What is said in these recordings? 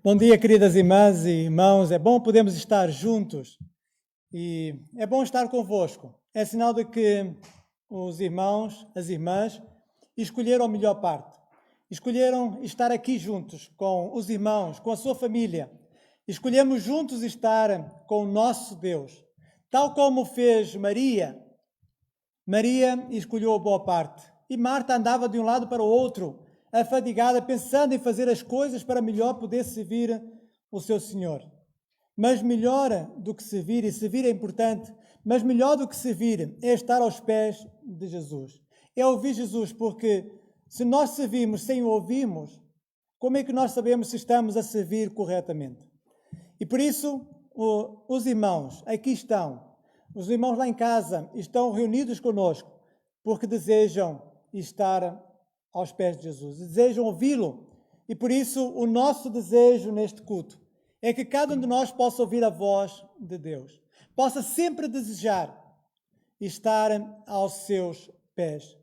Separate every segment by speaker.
Speaker 1: Bom dia, queridas irmãs e irmãos. É bom podermos estar juntos e é bom estar convosco. É sinal de que os irmãos, as irmãs, escolheram a melhor parte. Escolheram estar aqui juntos com os irmãos, com a sua família. Escolhemos juntos estar com o nosso Deus. Tal como fez Maria. Maria escolheu a boa parte e Marta andava de um lado para o outro, afadigada, pensando em fazer as coisas para melhor poder servir o seu Senhor. Mas melhor do que servir, e servir é importante, mas melhor do que servir é estar aos pés de Jesus. É ouvir Jesus, porque se nós servimos sem o ouvirmos, como é que nós sabemos se estamos a servir corretamente? E por isso, os irmãos aqui estão, os irmãos lá em casa estão reunidos conosco, porque desejam estar aos pés de Jesus, desejam ouvi-lo. E por isso o nosso desejo neste culto é que cada um de nós possa ouvir a voz de Deus, possa sempre desejar estar aos seus pés,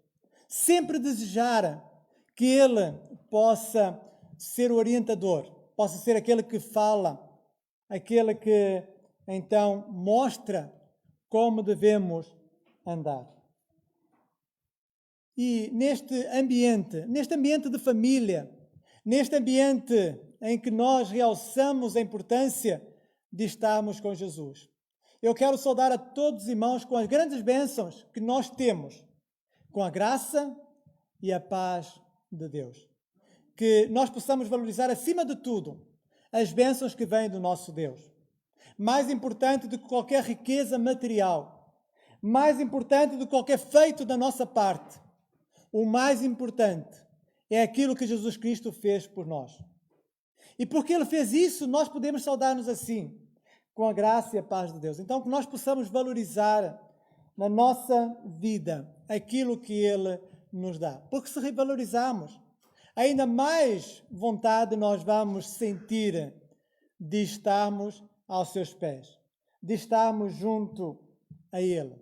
Speaker 1: sempre desejar que Ele possa ser o orientador, possa ser aquele que fala, aquele que então mostra como devemos andar. E neste ambiente de família, neste ambiente em que nós realçamos a importância de estarmos com Jesus, eu quero saudar a todos os irmãos com as grandes bênçãos que nós temos, com a graça e a paz de Deus. Que nós possamos valorizar acima de tudo as bênçãos que vêm do nosso Deus. Mais importante do que qualquer riqueza material, mais importante do que qualquer feito da nossa parte, o mais importante é aquilo que Jesus Cristo fez por nós. E porque Ele fez isso, nós podemos saudar-nos assim, com a graça e a paz de Deus. Então, que nós possamos valorizar na nossa vida aquilo que Ele nos dá. Porque se revalorizarmos, ainda mais vontade nós vamos sentir de estarmos aos seus pés, de estarmos junto a Ele,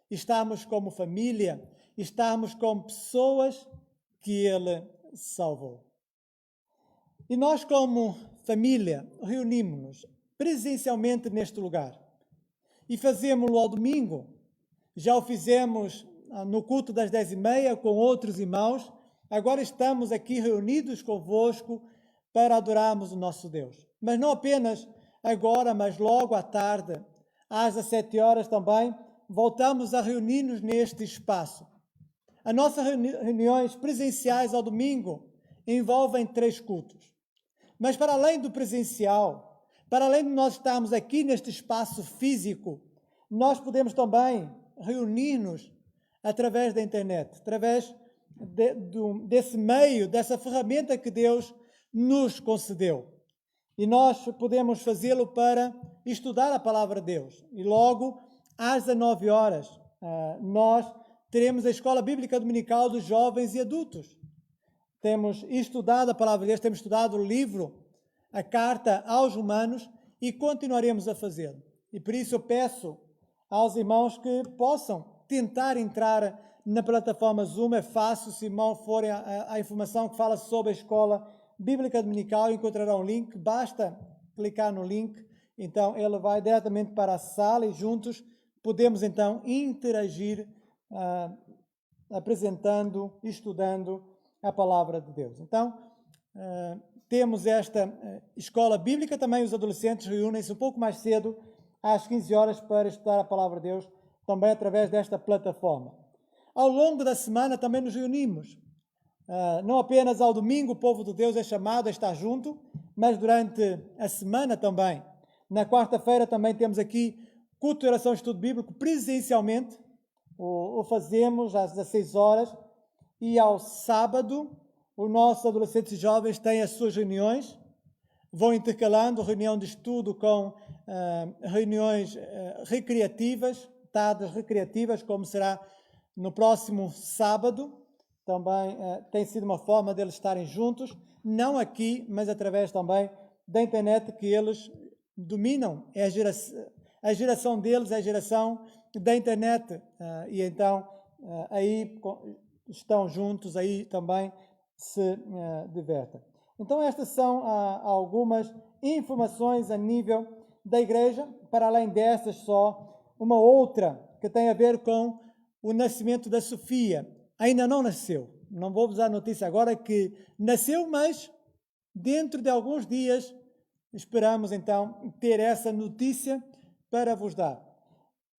Speaker 1: estarmos como família, estarmos como pessoas que Ele salvou. E nós, como família, reunimos-nos presencialmente neste lugar e fazemos-lo ao domingo. Já o fizemos no culto das 10h30 com outros irmãos. Agora estamos aqui reunidos convosco para adorarmos o nosso Deus. Mas não apenas agora, mas logo à tarde, às 17h também, voltamos a reunir-nos neste espaço. As nossas reuniões presenciais ao domingo envolvem 3 cultos. Mas para além do presencial, para além de nós estarmos aqui neste espaço físico, nós podemos também reunir-nos através da internet, através desse meio, dessa ferramenta que Deus nos concedeu. E nós podemos fazê-lo para estudar a palavra de Deus. E logo, às 19h, nós teremos a Escola Bíblica Dominical dos Jovens e Adultos. Temos estudado a palavra de Deus, temos estudado o livro, a carta aos Romanos, e continuaremos a fazê-lo. E por isso eu peço aos irmãos que possam tentar entrar na plataforma Zoom. É fácil, se irmão forem à informação que fala sobre a Escola Bíblica Dominical, encontrarão um link, basta clicar no link, então ele vai diretamente para a sala e juntos podemos então interagir apresentando, estudando a palavra de Deus. Então, temos esta escola bíblica, também os adolescentes reúnem-se um pouco mais cedo, às 15h, para estudar a palavra de Deus, também através desta plataforma. Ao longo da semana também nos reunimos. Não apenas ao domingo o povo de Deus é chamado a estar junto, mas durante a semana também. Na quarta-feira também temos aqui culto de oração e estudo bíblico presencialmente, o fazemos às 16h, e ao sábado os nossos adolescentes e jovens têm as suas reuniões, vão intercalando reunião de estudo com reuniões recreativas, tardes recreativas, como será no próximo sábado. Também tem sido uma forma deles estarem juntos, não aqui, mas através também da internet, que eles dominam. A geração deles é a geração da internet, e então aí estão juntos, aí também se divertem. Então estas são algumas informações a nível da igreja. Para além dessas, só uma outra que tem a ver com o nascimento da Sofia. Ainda não nasceu. Não vou vos dar notícia agora que nasceu, mas dentro de alguns dias esperamos então ter essa notícia para vos dar.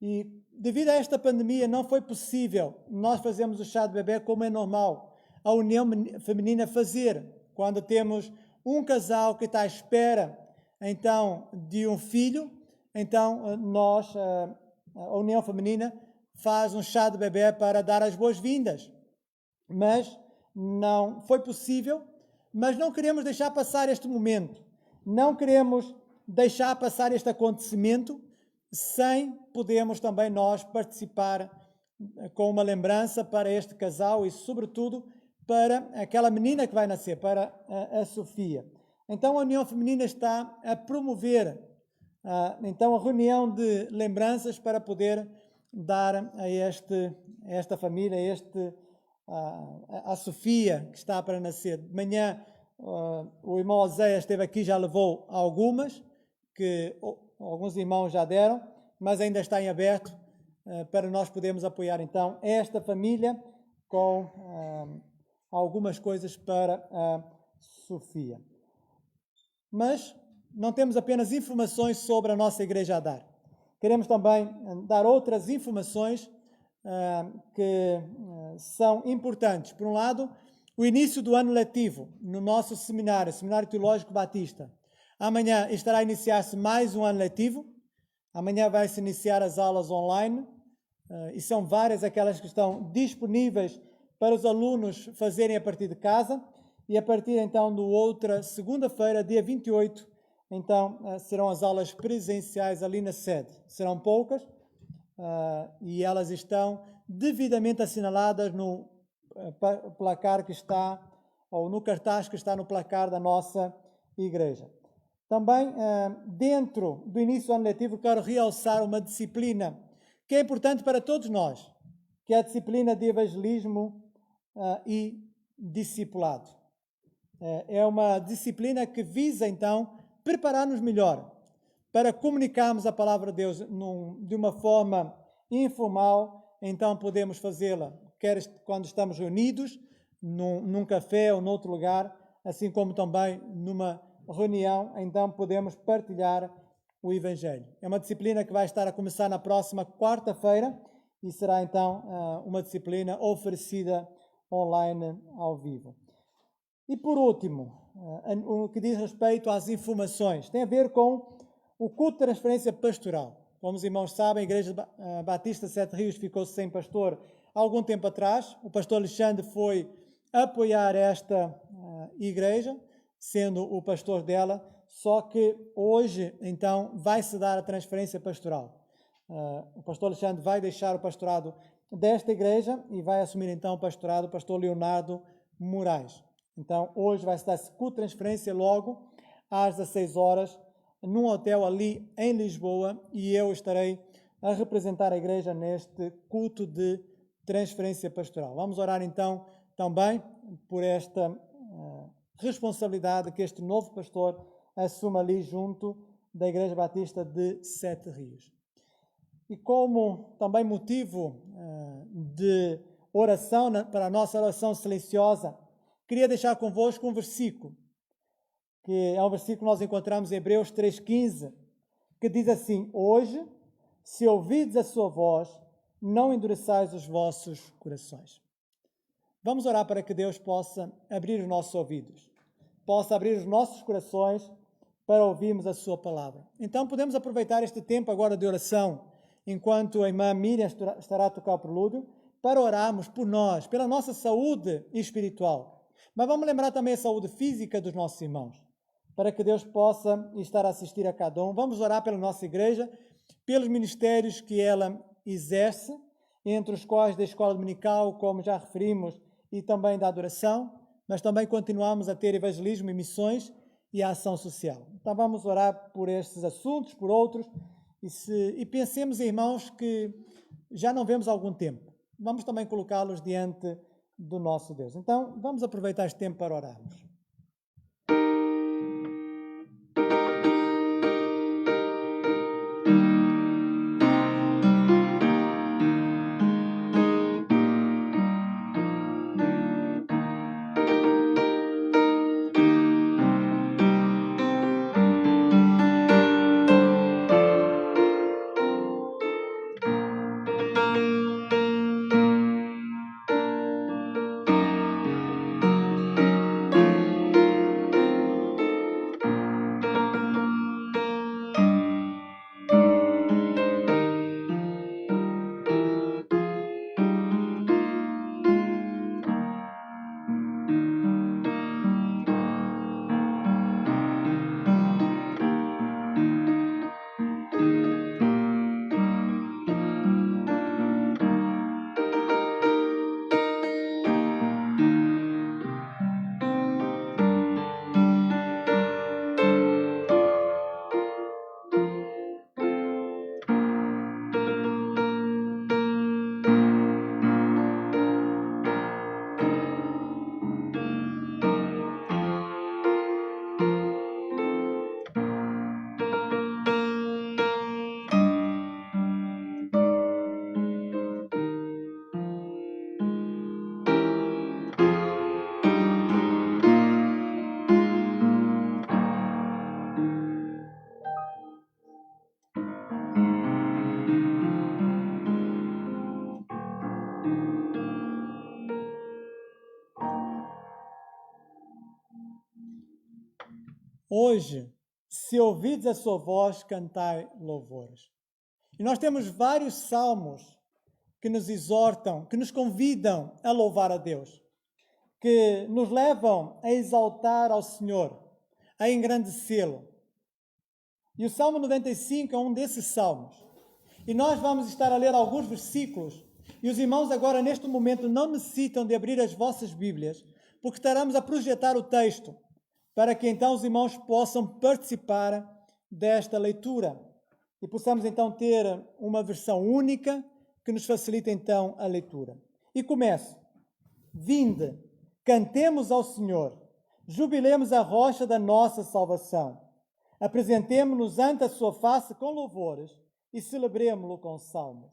Speaker 1: E devido a esta pandemia não foi possível nós fazermos o chá de bebê como é normal a união feminina fazer, quando temos um casal que está à espera então de um filho, então nós, a união feminina, faz um chá de bebê para dar as boas-vindas. Mas não foi possível, mas não queremos deixar passar este momento, não queremos deixar passar este acontecimento sem podermos também nós participar com uma lembrança para este casal e, sobretudo, para aquela menina que vai nascer, para a Sofia. Então, a União Feminina está a promover então, a reunião de lembranças para poder dar a esta família, a Sofia, que está para nascer. De manhã, o irmão Oséias esteve aqui, já levou algumas, que alguns irmãos já deram, mas ainda está em aberto para nós podermos apoiar, então, esta família com algumas coisas para a Sofia. Mas não temos apenas informações sobre a nossa igreja a dar. Queremos também dar outras informações que são importantes. Por um lado, o início do ano letivo no nosso seminário, Seminário Teológico Batista. Amanhã estará a iniciar-se mais um ano letivo. Amanhã vai-se iniciar as aulas online e são várias aquelas que estão disponíveis para os alunos fazerem a partir de casa. E a partir então de outra segunda-feira, dia 28, então serão as aulas presenciais ali na sede. Serão poucas e elas estão devidamente assinaladas no placar que está, ou no cartaz que está no placar da nossa igreja. Também, dentro do início do ano letivo, quero realçar uma disciplina que é importante para todos nós, que é a disciplina de evangelismo e discipulado. É uma disciplina que visa, então, preparar-nos melhor para comunicarmos a palavra de Deus de uma forma informal. Então podemos fazê-la, quer quando estamos reunidos, num café ou noutro lugar, assim como também numa reunião, então podemos partilhar o Evangelho. É uma disciplina que vai estar a começar na próxima quarta-feira e será então uma disciplina oferecida online ao vivo. E por último, o que diz respeito às informações, tem a ver com o culto de transferência pastoral. Como os irmãos sabem, a Igreja Batista Sete Rios ficou sem pastor há algum tempo atrás. O pastor Alexandre foi apoiar esta igreja, sendo o pastor dela, só que hoje, então, vai-se dar a transferência pastoral. O pastor Alexandre vai deixar o pastorado desta igreja e vai assumir, então, o pastorado do pastor Leonardo Moraes. Então, hoje vai-se dar culto de transferência logo às 16 horas, num hotel ali em Lisboa, e eu estarei a representar a igreja neste culto de transferência pastoral. Vamos orar então também por esta responsabilidade que este novo pastor assuma ali junto da Igreja Batista de Sete Rios. E como também motivo de oração, para a nossa oração silenciosa, queria deixar convosco um versículo, que é um versículo que nós encontramos em Hebreus 3,15, que diz assim: hoje, se ouvides a sua voz, não endureçais os vossos corações. Vamos orar para que Deus possa abrir os nossos ouvidos, possa abrir os nossos corações para ouvirmos a sua palavra. Então podemos aproveitar este tempo agora de oração, enquanto a irmã Miriam estará a tocar o prelúdio, para orarmos por nós, pela nossa saúde espiritual. Mas vamos lembrar também a saúde física dos nossos irmãos, para que Deus possa estar a assistir a cada um. Vamos orar pela nossa igreja, pelos ministérios que ela exerce, entre os quais da escola dominical, como já referimos, e também da adoração, mas também continuamos a ter evangelismo e missões e a ação social. Então vamos orar por estes assuntos, por outros, e pensemos, irmãos, que já não vemos há algum tempo. Vamos também colocá-los diante do nosso Deus. Então vamos aproveitar este tempo para orarmos. Hoje, se ouvides a sua voz, cantai louvores. E nós temos vários salmos que nos exortam, que nos convidam a louvar a Deus, que nos levam a exaltar ao Senhor, a engrandecê-lo. E o Salmo 95 é um desses salmos. E nós vamos estar a ler alguns versículos. E os irmãos agora, neste momento, não necessitam de abrir as vossas Bíblias, porque estaremos a projetar o texto, para que então os irmãos possam participar desta leitura. E possamos então ter uma versão única que nos facilite então a leitura. E começo. Vinde, cantemos ao Senhor, jubilemos a rocha da nossa salvação. Apresentemo-nos ante a sua face com louvores e celebremo-lo com salmos.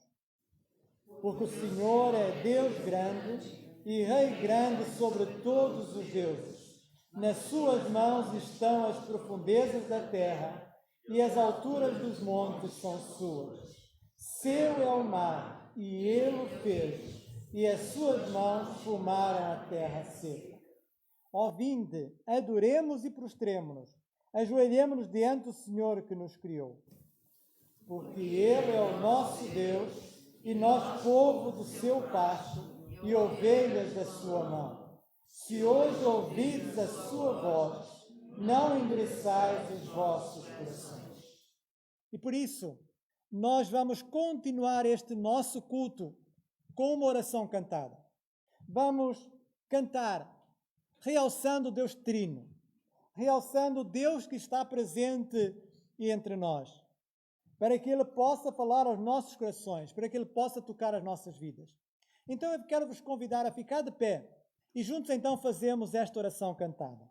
Speaker 1: Porque o Senhor é Deus grande e Rei grande sobre todos os deuses. Nas suas mãos estão as profundezas da terra e as alturas dos montes são suas. Seu é o mar e ele o fez, e as suas mãos formaram a terra seca. Ó vinde, adoremos e prostremo-nos, ajoelhemo-nos diante do Senhor que nos criou. Porque ele é o nosso Deus e nós povo do seu pasto e ovelhas da sua mão. Se hoje ouvides a sua voz, não endureçais os vossos corações. E por isso, nós vamos continuar este nosso culto com uma oração cantada. Vamos cantar, realçando o Deus Trino, realçando o Deus que está presente entre nós, para que Ele possa falar aos nossos corações, para que Ele possa tocar as nossas vidas. Então eu quero vos convidar a ficar de pé e juntos então fazemos esta oração cantada.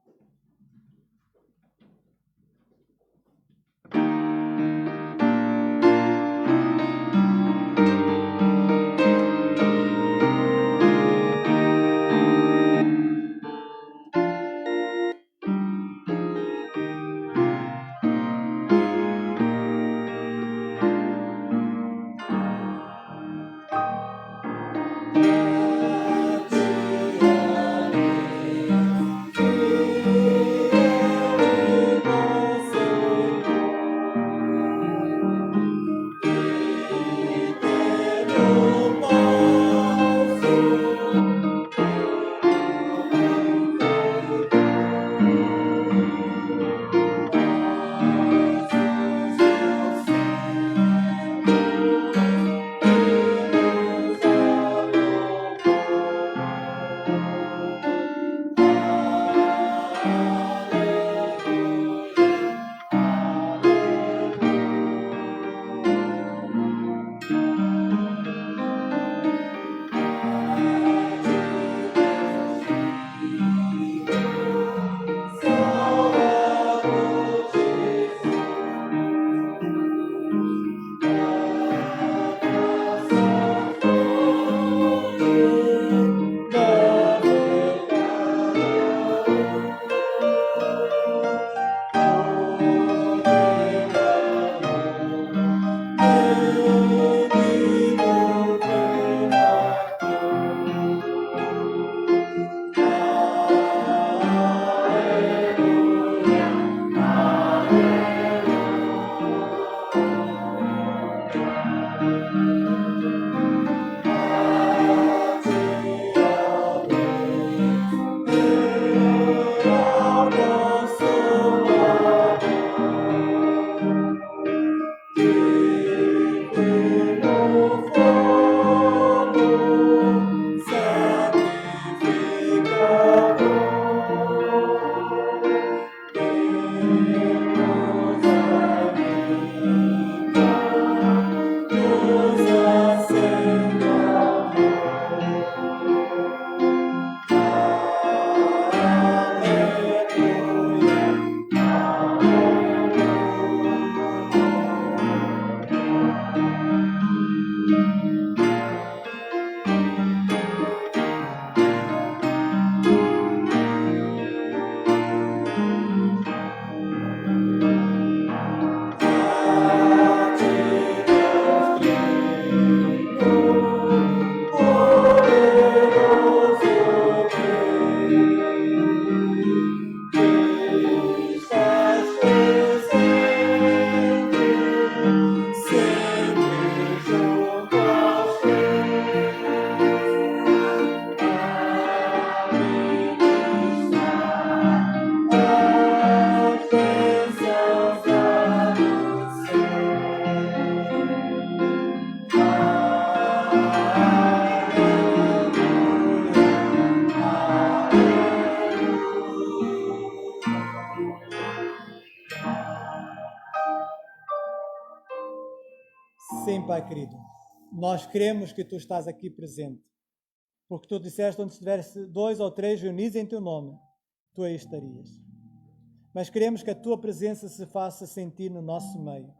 Speaker 1: Pai querido, nós cremos que Tu estás aqui presente, porque Tu disseste onde estivesse 2 ou 3 reunidos em Teu nome, Tu aí estarias. Mas queremos que a Tua presença se faça sentir no nosso meio.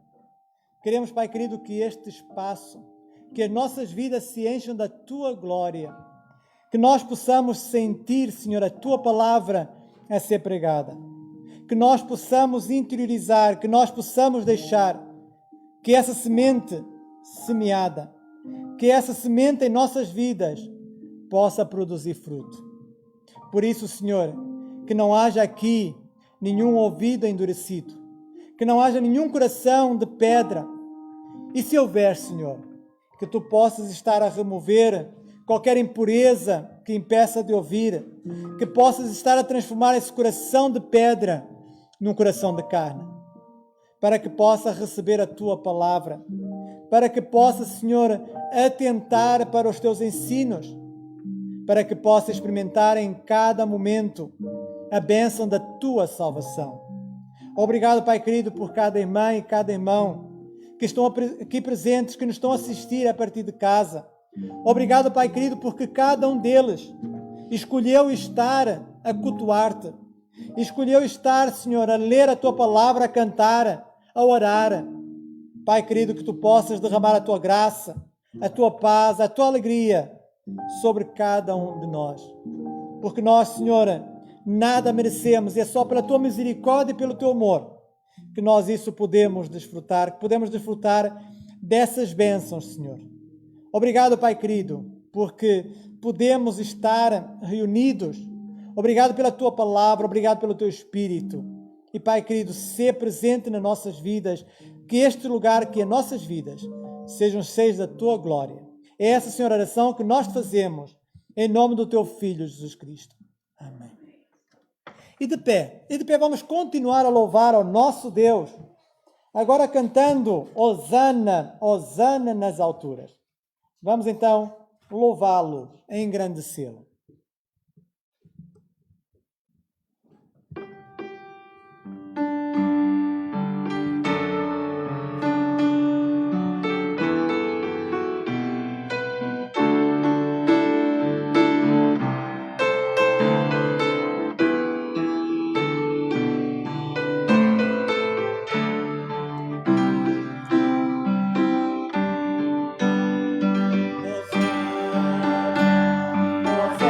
Speaker 1: Queremos, Pai querido, que este espaço, que as nossas vidas se encham da Tua glória, que nós possamos sentir, Senhor, a Tua palavra a ser pregada, que nós possamos interiorizar, que nós possamos deixar que essa semente semeada, que essa semente em nossas vidas possa produzir fruto. Por isso, Senhor, que não haja aqui nenhum ouvido endurecido, que não haja nenhum coração de pedra. E se houver, Senhor, que Tu possas estar a remover qualquer impureza que impeça de ouvir, que possas estar a transformar esse coração de pedra num coração de carne, para que possa receber a Tua palavra, para que possa, Senhor, atentar para os Teus ensinos, para que possa experimentar em cada momento a bênção da Tua salvação. Obrigado, Pai querido, por cada irmã e cada irmão que estão aqui presentes, que nos estão a assistir a partir de casa. Obrigado, Pai querido, porque cada um deles escolheu estar a cultuar-Te, escolheu estar, Senhor, a ler a Tua palavra, a cantar, a orar. Pai querido, que Tu possas derramar a Tua graça, a Tua paz, a Tua alegria sobre cada um de nós. Porque nós, Senhor, nada merecemos, e é só pela Tua misericórdia e pelo Teu amor que nós isso podemos desfrutar, que podemos desfrutar dessas bênçãos, Senhor. Obrigado, Pai querido, porque podemos estar reunidos. Obrigado pela Tua palavra, obrigado pelo Teu Espírito. E, Pai querido, ser presente nas nossas vidas, que este lugar, que as nossas vidas, sejam cheios da Tua glória. É essa, Senhor, oração que nós fazemos, em nome do Teu Filho, Jesus Cristo. Amém. E de pé vamos continuar a louvar ao nosso Deus, agora cantando Hosana, Hosana nas alturas. Vamos então louvá-lo, engrandecê-lo. Hosana,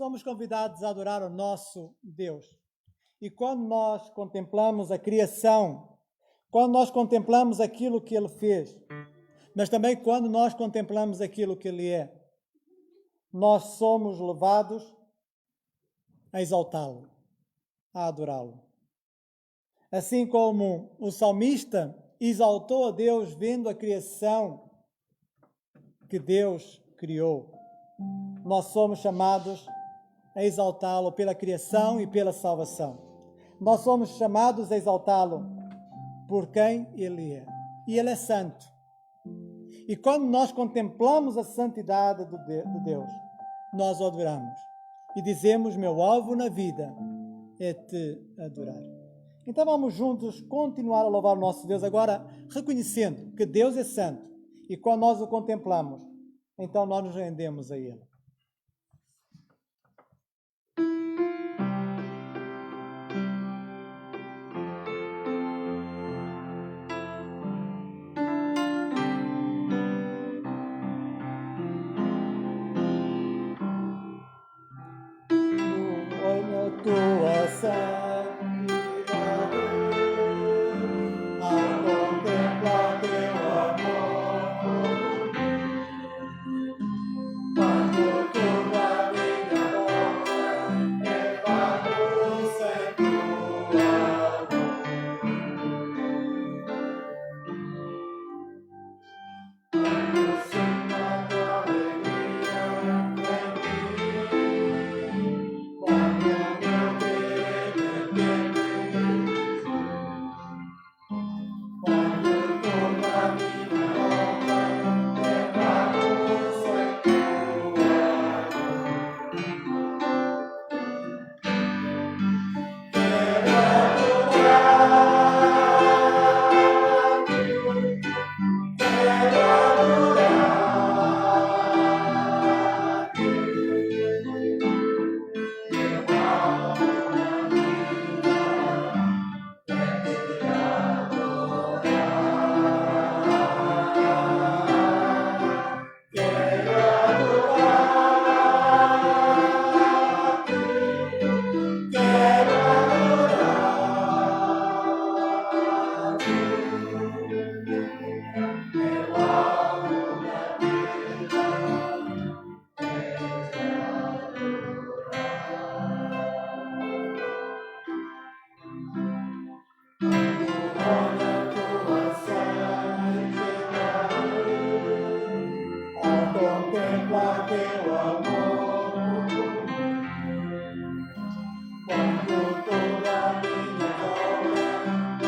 Speaker 1: somos convidados a adorar o nosso Deus. E quando nós contemplamos a criação, quando nós contemplamos aquilo que Ele fez, mas também quando nós contemplamos aquilo que Ele é, nós somos levados a exaltá-lo, a adorá-lo. Assim como o salmista exaltou a Deus vendo a criação que Deus criou, nós somos chamados a exaltá-lo pela criação e pela salvação. Nós somos chamados a exaltá-lo por quem Ele é. E Ele é santo. E quando nós contemplamos a santidade de Deus, nós o adoramos. E dizemos, meu alvo na vida é te adorar. Então vamos juntos continuar a louvar o nosso Deus, agora reconhecendo que Deus é santo. E quando nós o contemplamos, então nós nos rendemos a Ele. Tua santidade, ao contemplar teu amor, quando toda minha boca é vago sem tua dor, quando sinto a tua alegria em mim, quando contemplar teu amor, quando toda minha obra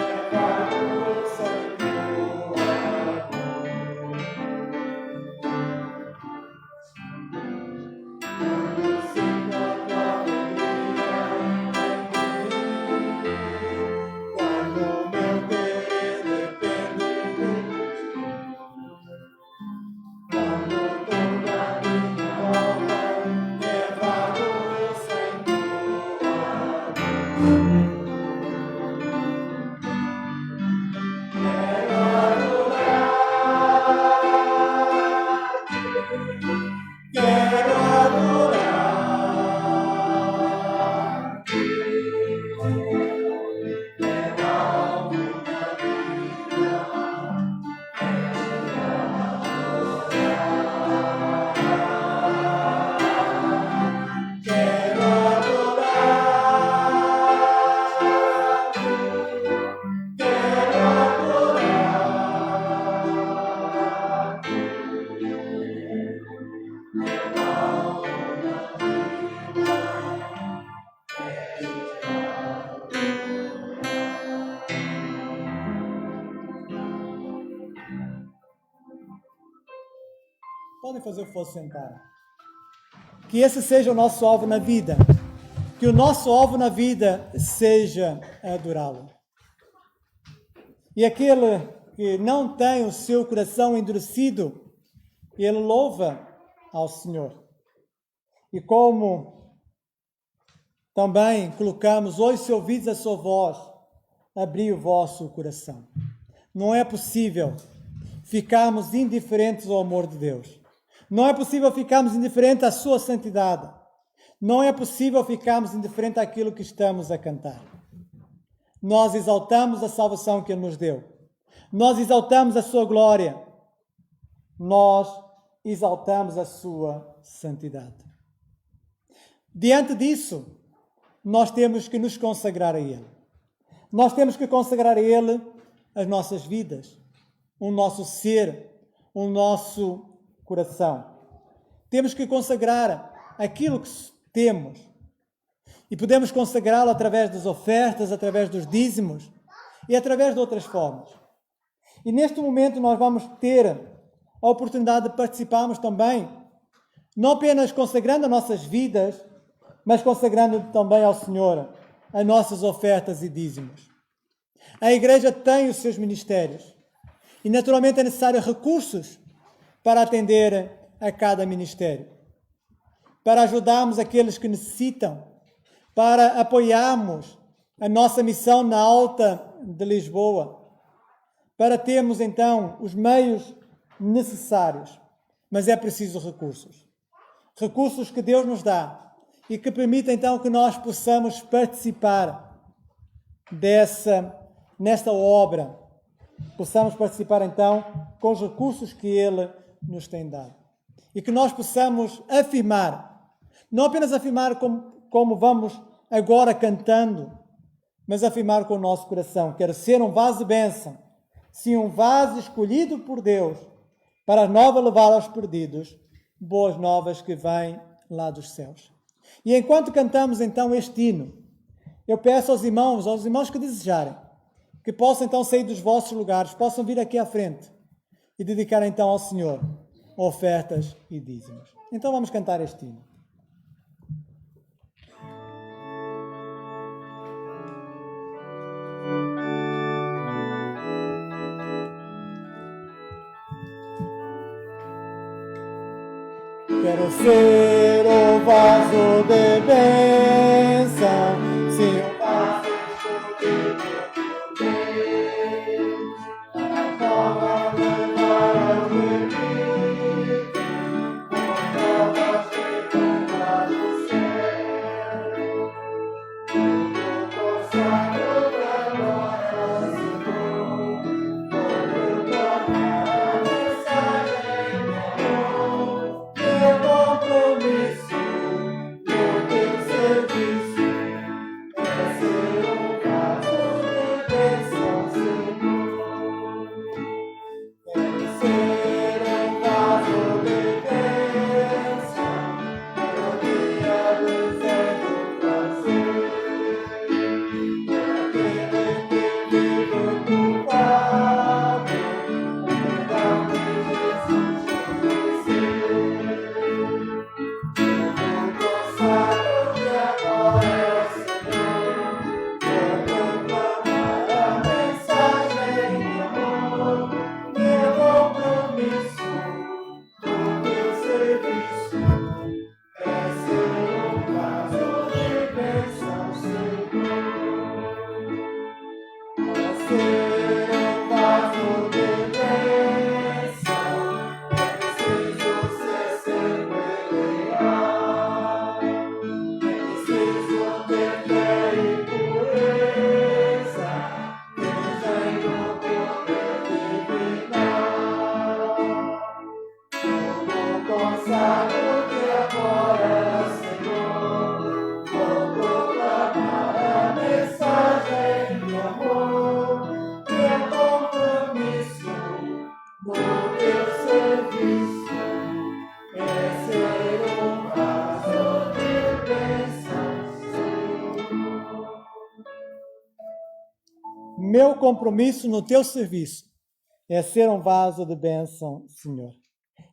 Speaker 1: é vago sem tua dor, quando sinto a tua alegria em mim, quando meu querer depende de ti, quando toda minha obra é vago sem tua dor. Quero adorar, quero adorar. Meu alvo na vida quero adorar, quero adorar. Podem fazer o que for sentar. Que esse seja o nosso alvo na vida. Que o nosso alvo na vida seja adorá-lo. E aquele que não tem o seu coração endurecido, ele louva ao Senhor. E como também colocamos, hoje se ouvides a sua voz, abri o vosso coração. Não é possível ficarmos indiferentes ao amor de Deus. Não é possível ficarmos indiferentes à sua santidade. Não é possível ficarmos indiferentes àquilo que estamos a cantar. Nós exaltamos a salvação que Ele nos deu. Nós exaltamos a sua glória. Nós exaltamos a sua santidade. Diante disso, nós temos que nos consagrar a Ele. Nós temos que consagrar a Ele as nossas vidas, o nosso ser, o nosso coração. Temos que consagrar aquilo que temos. E podemos consagrá-lo através das ofertas, através dos dízimos e através de outras formas. E neste momento nós vamos ter a oportunidade de participarmos também, não apenas consagrando as nossas vidas, mas consagrando também ao Senhor as nossas ofertas e dízimos. A igreja tem os seus ministérios e naturalmente é necessário recursos para atender a cada ministério, para ajudarmos aqueles que necessitam, para apoiarmos a nossa missão na Alta de Lisboa, para termos então os meios necessários, mas é preciso recursos. Recursos que Deus nos dá e que permitem então que nós possamos participar nesta obra, possamos participar então com os recursos que Ele nos tem dado. E que nós possamos afirmar, não apenas afirmar como vamos agora cantando, mas afirmar com o nosso coração, quero ser um vaso de bênção, sim, um vaso escolhido por Deus, para nova levar aos perdidos, boas novas que vêm lá dos céus. E enquanto cantamos então este hino, eu peço aos irmãos que desejarem, que possam então sair dos vossos lugares, possam vir aqui à frente e dedicar então ao Senhor ofertas e dízimos. Então vamos cantar este hino. Quero ser o vaso de bênção, sim, o vaso escolhido por Deus, a forma de levar aos perdidos, novas que vêm lá do céu. Tudo consagro pra glória, Senhor, vou proclamar a mensagem de amor. Meu compromisso no teu serviço é ser um vaso de bênção, Senhor. Quero ser um vaso de bênção, melodia do certo prazer. Aquele que vive culpado, perdão de Jesus conhecer. Meu compromisso no teu serviço é ser um vaso de bênção, Senhor.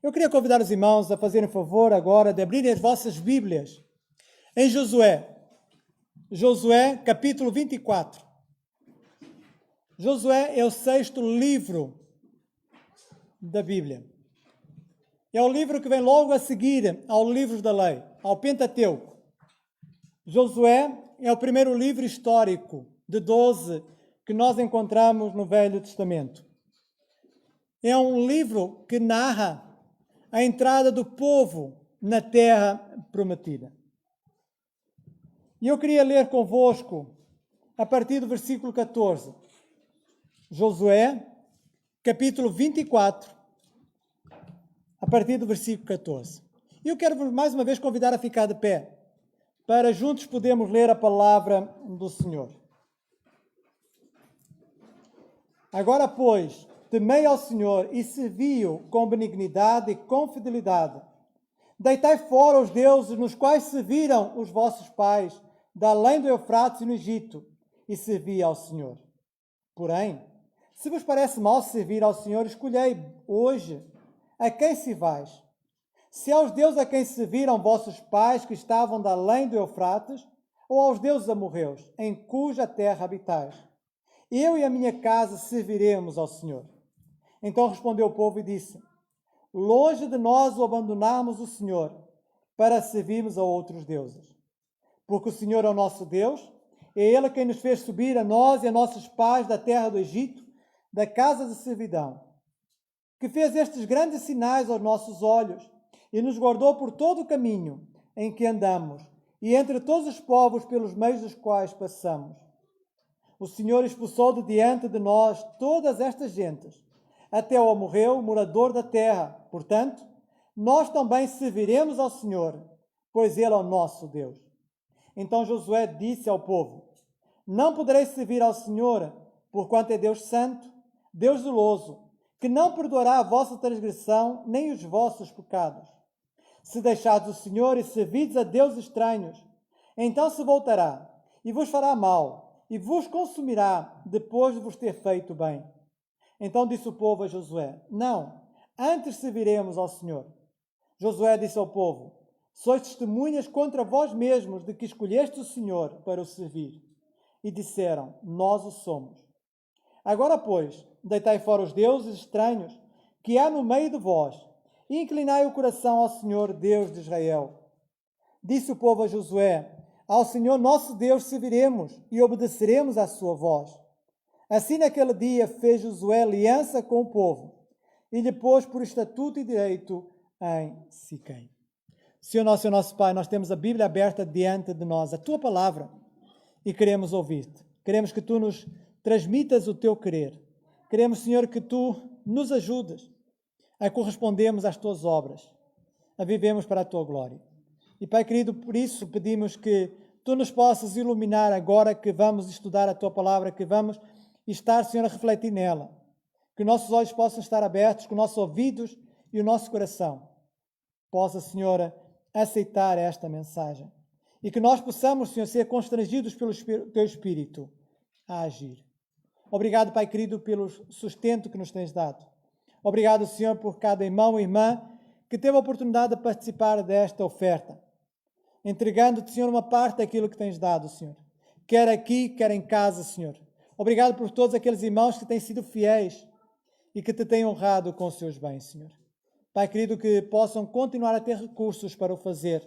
Speaker 1: Eu queria convidar os irmãos a fazerem o favor agora de abrirem as vossas Bíblias em Josué. Josué, capítulo 24. Josué é o 6º livro da Bíblia. É o livro que vem logo a seguir ao livro da lei, ao Pentateuco. Josué é o primeiro livro histórico de 12 que nós encontramos no Velho Testamento. É um livro que narra a entrada do povo na terra prometida. E eu queria ler convosco, a partir do versículo 14, Josué, capítulo 24, a partir do versículo 14. E eu quero mais uma vez convidar a ficar de pé, para juntos podermos ler a palavra do Senhor. Agora, pois, temei ao Senhor e servi-o com benignidade e com fidelidade. Deitai fora os deuses nos quais serviram os vossos pais, da além do Eufrates e no Egito, e servi ao Senhor. Porém, se vos parece mal servir ao Senhor, escolhei hoje a quem servais. Se aos deuses a quem serviram vossos pais, que estavam da além do Eufrates, ou aos deuses amorreus, em cuja terra habitais. Eu e a minha casa serviremos ao Senhor. Então respondeu o povo e disse: longe de nós o abandonarmos o Senhor, para servirmos a outros deuses. Porque o Senhor é o nosso Deus, é Ele quem nos fez subir a nós e a nossos pais da terra do Egito, da casa de servidão, que fez estes grandes sinais aos nossos olhos e nos guardou por todo o caminho em que andamos e entre todos os povos pelos meios dos quais passamos. O Senhor expulsou de diante de nós todas estas gentes, até o amorreu, morador da terra. Portanto, nós também serviremos ao Senhor, pois Ele é o nosso Deus. Então Josué disse ao povo: não podereis servir ao Senhor, porquanto é Deus santo, Deus zeloso, que não perdoará a vossa transgressão, nem os vossos pecados. Se deixardes o Senhor e servirdes a deuses estranhos, então se voltará e vos fará mal, e vos consumirá depois de vos ter feito bem. Então disse o povo a Josué: não, antes serviremos ao Senhor. Josué disse ao povo: sois testemunhas contra vós mesmos de que escolheste o Senhor para o servir. E disseram: nós o somos. Agora, pois, deitai fora os deuses estranhos que há no meio de vós, e inclinai o coração ao Senhor, Deus de Israel. Disse o povo a Josué: ao Senhor nosso Deus serviremos e obedeceremos à sua voz. Assim, naquele dia, fez Josué aliança com o povo e lhe pôs por estatuto e direito em Siquém. Senhor nosso Pai, nós temos a Bíblia aberta diante de nós, a Tua palavra, e queremos ouvir-te. Queremos que Tu nos transmitas o Teu querer. Queremos, Senhor, que Tu nos ajudes a correspondermos às Tuas obras, a vivemos para a Tua glória. E, Pai querido, por isso pedimos que Tu nos possas iluminar agora que vamos estudar a Tua palavra, que vamos estar, Senhor, a refletir nela. Que nossos olhos possam estar abertos, que os nossos ouvidos e o nosso coração possa, Senhor, aceitar esta mensagem. E que nós possamos, Senhor, ser constrangidos pelo Teu Espírito a agir. Obrigado, Pai querido, pelo sustento que nos tens dado. Obrigado, Senhor, por cada irmão e irmã que teve a oportunidade de participar desta oferta, entregando-te, Senhor, uma parte daquilo que tens dado, Senhor, quer aqui, quer em casa, Senhor. Obrigado por todos aqueles irmãos que têm sido fiéis e que te têm honrado com os seus bens, Senhor. Pai querido, que possam continuar a ter recursos para o fazer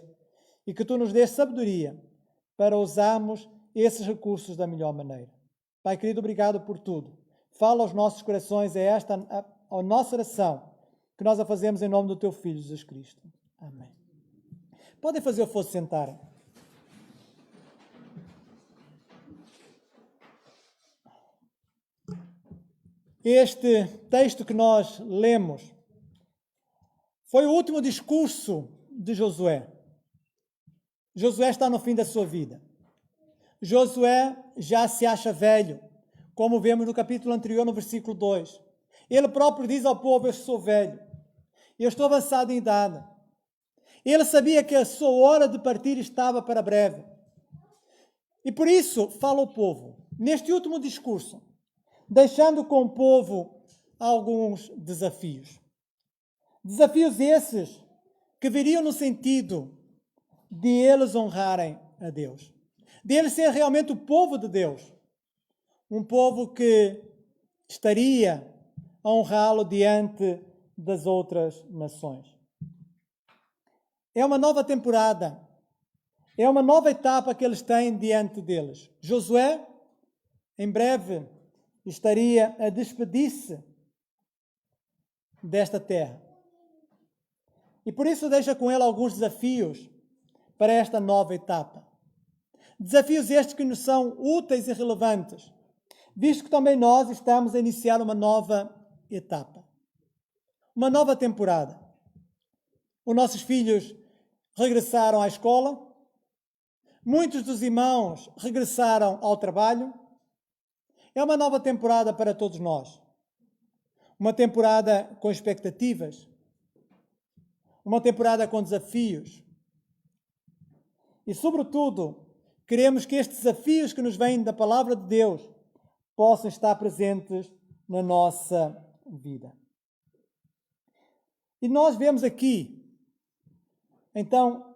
Speaker 1: e que Tu nos dês sabedoria para usarmos esses recursos da melhor maneira. Pai querido, obrigado por tudo. Fala aos nossos corações, é esta a nossa oração que nós a fazemos em nome do Teu Filho, Jesus Cristo. Amém. Podem fazer o fosse sentarem. Este texto que nós lemos foi o último discurso de Josué. Josué está no fim da sua vida. Josué já se acha velho, como vemos no capítulo anterior, no versículo 2. Ele próprio diz ao povo: eu sou velho, eu estou avançado em idade. Ele sabia que a sua hora de partir estava para breve. E por isso fala ao povo, neste último discurso, deixando com o povo alguns desafios. Desafios esses que viriam no sentido de eles honrarem a Deus, de eles ser realmente o povo de Deus, um povo que estaria a honrá-lo diante das outras nações. É uma nova temporada, é uma nova etapa que eles têm diante deles. Josué, em breve, estaria a despedir-se desta terra. E por isso deixa com ele alguns desafios para esta nova etapa. Desafios estes que nos são úteis e relevantes, visto que também nós estamos a iniciar uma nova etapa, uma nova temporada. Os nossos filhos regressaram à escola, muitos dos irmãos regressaram ao trabalho. É uma nova temporada para todos nós. Uma temporada com expectativas, uma temporada com desafios. E, sobretudo, queremos que estes desafios que nos vêm da palavra de Deus possam estar presentes na nossa vida. E nós vemos aqui, então,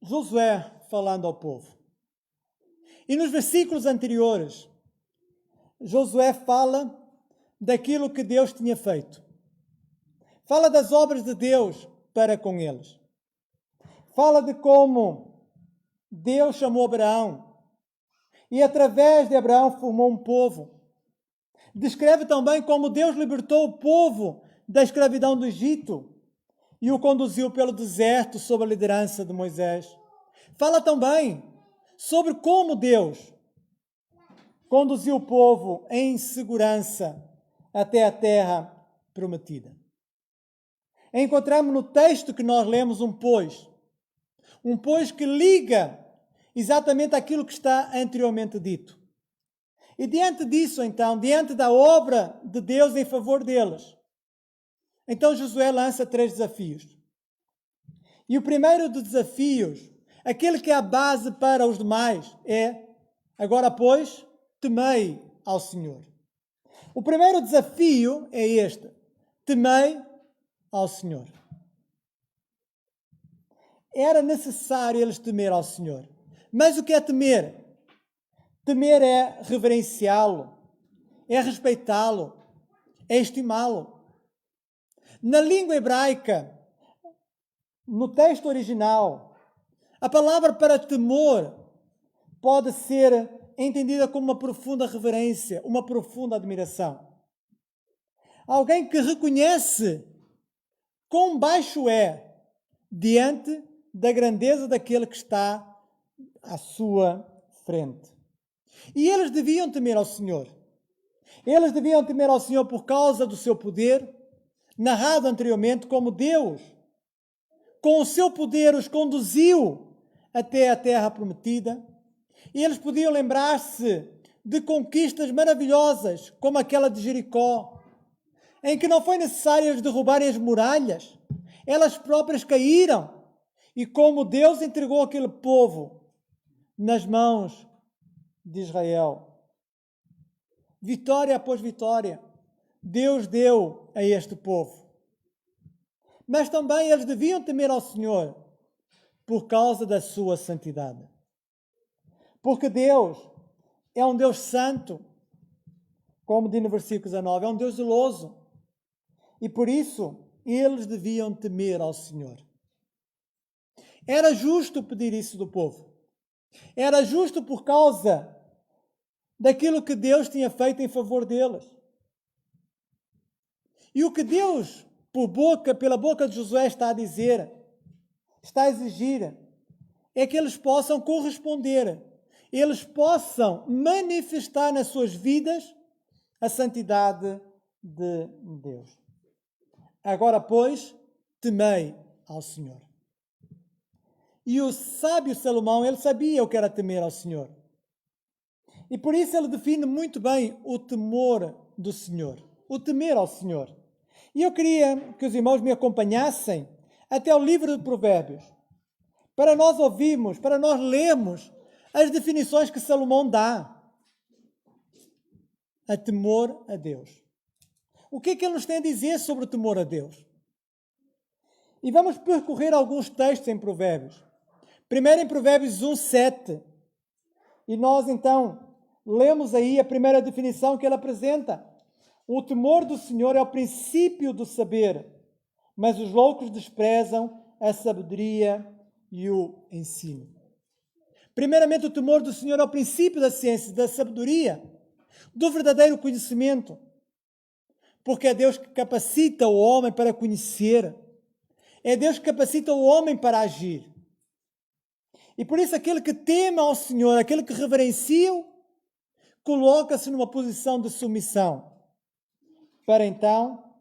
Speaker 1: Josué falando ao povo. E nos versículos anteriores, Josué fala daquilo que Deus tinha feito. Fala das obras de Deus para com eles. Fala de como Deus chamou Abraão e através de Abraão formou um povo. Descreve também como Deus libertou o povo da escravidão do Egito e o conduziu pelo deserto sob a liderança de Moisés. Fala também sobre como Deus conduziu o povo em segurança até a terra prometida. Encontramos no texto que nós lemos um pois que liga exatamente aquilo que está anteriormente dito. E diante disso, então, diante da obra de Deus em favor deles, então Josué lança 3 desafios. E o primeiro dos desafios, aquele que é a base para os demais, é: agora, pois, temei ao Senhor. O primeiro desafio é este: temei ao Senhor. Era necessário eles temer ao Senhor. Mas o que é temer? Temer é reverenciá-lo, é respeitá-lo, é estimá-lo. Na língua hebraica, no texto original, a palavra para temor pode ser entendida como uma profunda reverência, uma profunda admiração. Alguém que reconhece quão baixo é diante da grandeza daquele que está à sua frente. E eles deviam temer ao Senhor. Eles deviam temer ao Senhor por causa do seu poder, narrado anteriormente como Deus, com o seu poder, os conduziu até a terra prometida. E eles podiam lembrar-se de conquistas maravilhosas, como aquela de Jericó, em que não foi necessário eles derrubarem as muralhas, elas próprias caíram, e como Deus entregou aquele povo nas mãos de Israel. Vitória após vitória, Deus deu a este povo. Mas também eles deviam temer ao Senhor por causa da sua santidade. Porque Deus é um Deus santo, como diz no versículo 19, é um Deus zeloso. E por isso, eles deviam temer ao Senhor. Era justo pedir isso do povo. Era justo por causa daquilo que Deus tinha feito em favor deles. E o que Deus, pela boca de Josué, está a dizer, está a exigir, é que eles possam corresponder, eles possam manifestar nas suas vidas a santidade de Deus. Agora, pois, temei ao Senhor. E o sábio Salomão, ele sabia o que era temer ao Senhor. E por isso ele define muito bem o temor do Senhor, o temer ao Senhor. E eu queria que os irmãos me acompanhassem até o livro de Provérbios, para nós ouvirmos, para nós lermos as definições que Salomão dá a temor a Deus. O que é que ele nos tem a dizer sobre o temor a Deus? E vamos percorrer alguns textos em Provérbios. Primeiro em Provérbios 1:7. E nós então lemos aí a primeira definição que ele apresenta. O temor do Senhor é o princípio do saber, mas os loucos desprezam a sabedoria e o ensino. Primeiramente, o temor do Senhor é o princípio da ciência, da sabedoria, do verdadeiro conhecimento. Porque é Deus que capacita o homem para conhecer. É Deus que capacita o homem para agir. E por isso aquele que teme ao Senhor, aquele que reverencia-o, coloca-se numa posição de submissão, para então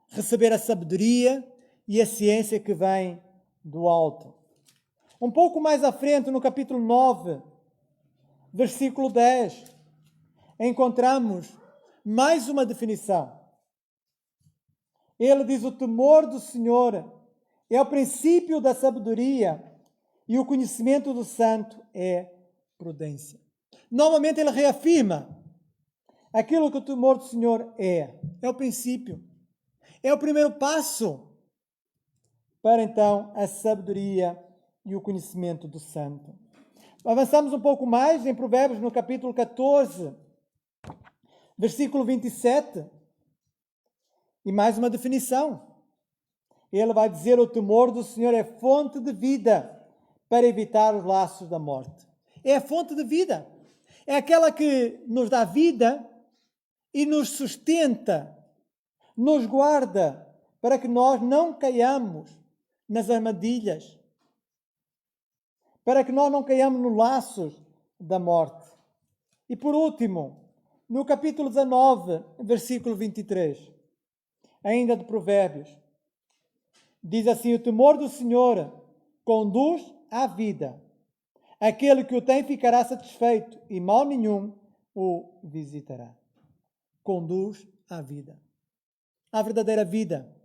Speaker 1: receber a sabedoria e a ciência que vem do alto. Um pouco mais à frente, no capítulo 9, versículo 10, encontramos mais uma definição. Ele diz: o temor do Senhor é o princípio da sabedoria e o conhecimento do santo é prudência. Novamente ele reafirma aquilo que o temor do Senhor é o princípio, é o primeiro passo para então a sabedoria e o conhecimento do santo. Avançamos um pouco mais em Provérbios, no capítulo 14, versículo 27, e mais uma definição. Ele vai dizer: o temor do Senhor é fonte de vida para evitar os laços da morte. É a fonte de vida. É aquela que nos dá vida e nos sustenta, nos guarda, para que nós não caiamos nas armadilhas, para que nós não caiamos nos laços da morte. E por último, no capítulo 19, versículo 23, ainda de Provérbios, diz assim: o temor do Senhor conduz à vida. Aquele que o tem ficará satisfeito e mal nenhum o visitará. Conduz à vida. À verdadeira vida.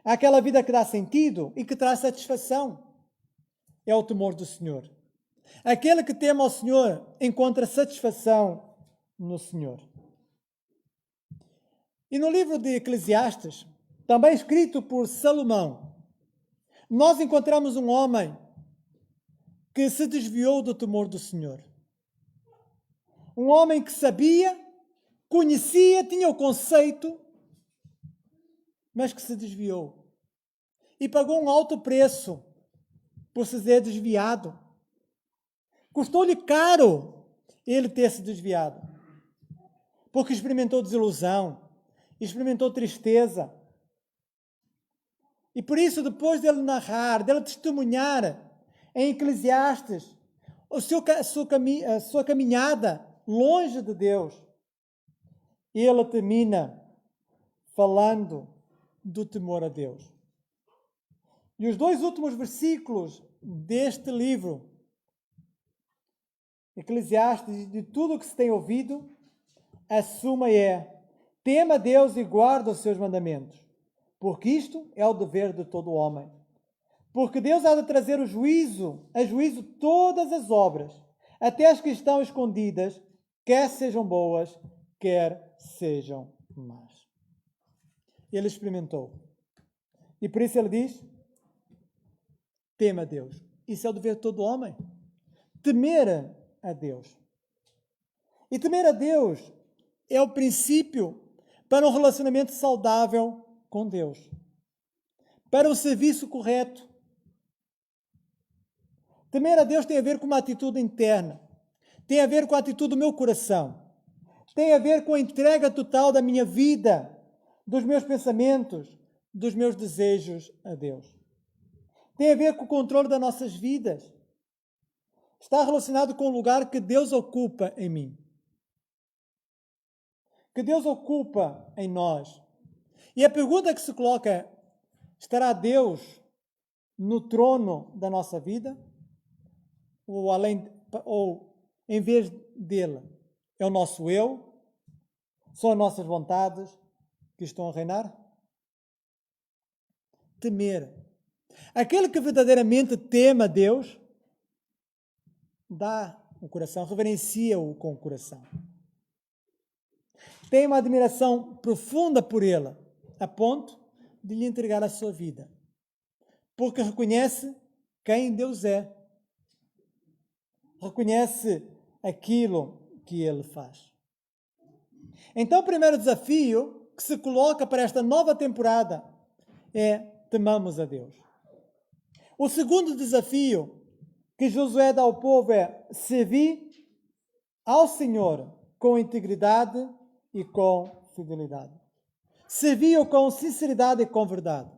Speaker 1: Àquela vida que dá sentido e que traz satisfação. É o temor do Senhor. Aquele que teme ao Senhor encontra satisfação no Senhor. E no livro de Eclesiastes, também escrito por Salomão, nós encontramos um homem que se desviou do temor do Senhor. Um homem que sabia, conhecia, tinha o conceito, mas que se desviou. E pagou um alto preço por se ter desviado. Custou-lhe caro ele ter se desviado. Porque experimentou desilusão, experimentou tristeza. E por isso, depois dele narrar, dele testemunhar em Eclesiastes a sua caminhada longe de Deus, ele termina falando do temor a Deus. E os dois últimos versículos deste livro, Eclesiastes, de tudo o que se tem ouvido, a suma é: tema a Deus e guarda os seus mandamentos, porque isto é o dever de todo homem. Porque Deus há de trazer a juízo todas as obras, até as que estão escondidas, quer sejam boas, quer sejam más. Ele experimentou. E por isso ele diz: tema a Deus. Isso é o dever de todo homem. Temer a Deus. E temer a Deus é o princípio para um relacionamento saudável com Deus. Para um serviço correto. Temer a Deus tem a ver com uma atitude interna. Tem a ver com a atitude do meu coração. Tem a ver com a entrega total da minha vida, dos meus pensamentos, dos meus desejos a Deus. Tem a ver com o controle das nossas vidas. Está relacionado com o lugar que Deus ocupa em mim. Que Deus ocupa em nós. E a pergunta que se coloca é: estará Deus no trono da nossa vida? Ou em vez dele, é o nosso eu? São as nossas vontades que estão a reinar? Temer. Aquele que verdadeiramente teme a Deus, dá o coração, reverencia-o com o coração. Tem uma admiração profunda por ele, a ponto de lhe entregar a sua vida. Porque reconhece quem Deus é. Reconhece aquilo que ele faz. Então, o primeiro desafio que se coloca para esta nova temporada é: temamos a Deus. O segundo desafio que Josué dá ao povo é: servir ao Senhor com integridade e com fidelidade. Servir-o com sinceridade e com verdade.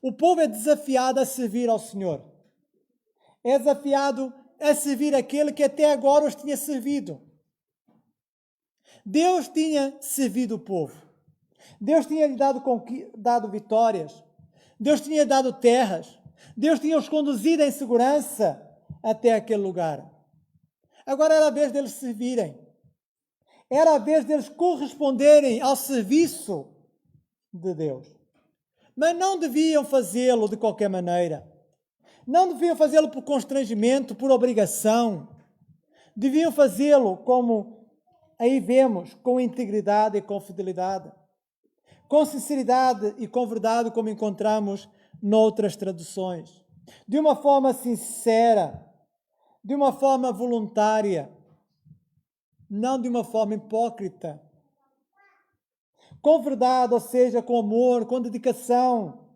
Speaker 1: O povo é desafiado a servir ao Senhor. É desafiado a servir aquele que até agora os tinha servido. Deus tinha servido o povo. Deus tinha lhe dado vitórias. Deus tinha dado terras. Deus tinha os conduzido em segurança até aquele lugar. Agora era a vez deles servirem. Era a vez deles corresponderem ao serviço de Deus. Mas não deviam fazê-lo de qualquer maneira. Não deviam fazê-lo por constrangimento, por obrigação. Deviam fazê-lo como aí vemos, com integridade e com fidelidade. Com sinceridade e com verdade, como encontramos noutras traduções. De uma forma sincera, de uma forma voluntária, não de uma forma hipócrita. Com verdade, ou seja, com amor, com dedicação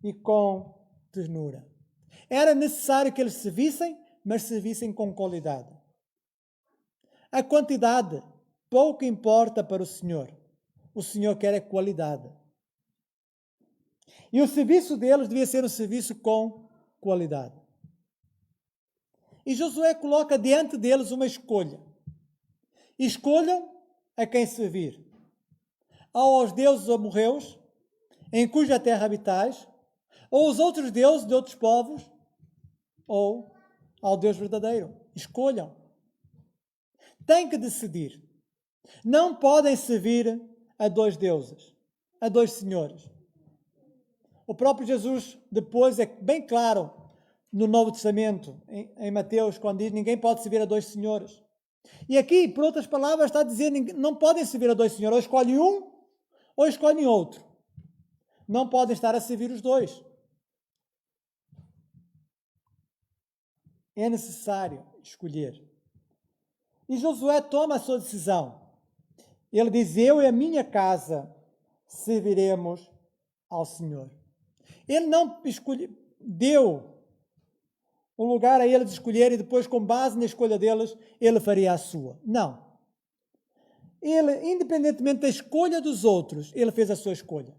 Speaker 1: e com ternura. Era necessário que eles servissem, mas servissem com qualidade. A quantidade pouco importa para o Senhor. O Senhor quer a qualidade. E o serviço deles devia ser um serviço com qualidade. E Josué coloca diante deles uma escolha. Escolham a quem servir. Ou aos deuses amorreus, em cuja terra habitais, ou aos outros deuses de outros povos, ou ao Deus verdadeiro. Escolham. Têm que decidir. Não podem servir a dois deuses, a dois senhores. O próprio Jesus depois é bem claro no Novo Testamento, em Mateus, quando diz ninguém pode servir a dois senhores. E aqui, por outras palavras, está a dizer não podem servir a dois senhores, ou escolhem um ou escolhem outro. Não podem estar a servir os dois. É necessário escolher. E Josué toma a sua decisão. Ele diz, eu e a minha casa serviremos ao Senhor. Ele não deu o lugar a eles escolher e depois, com base na escolha deles, ele faria a sua. Não. Ele, independentemente da escolha dos outros, ele fez a sua escolha.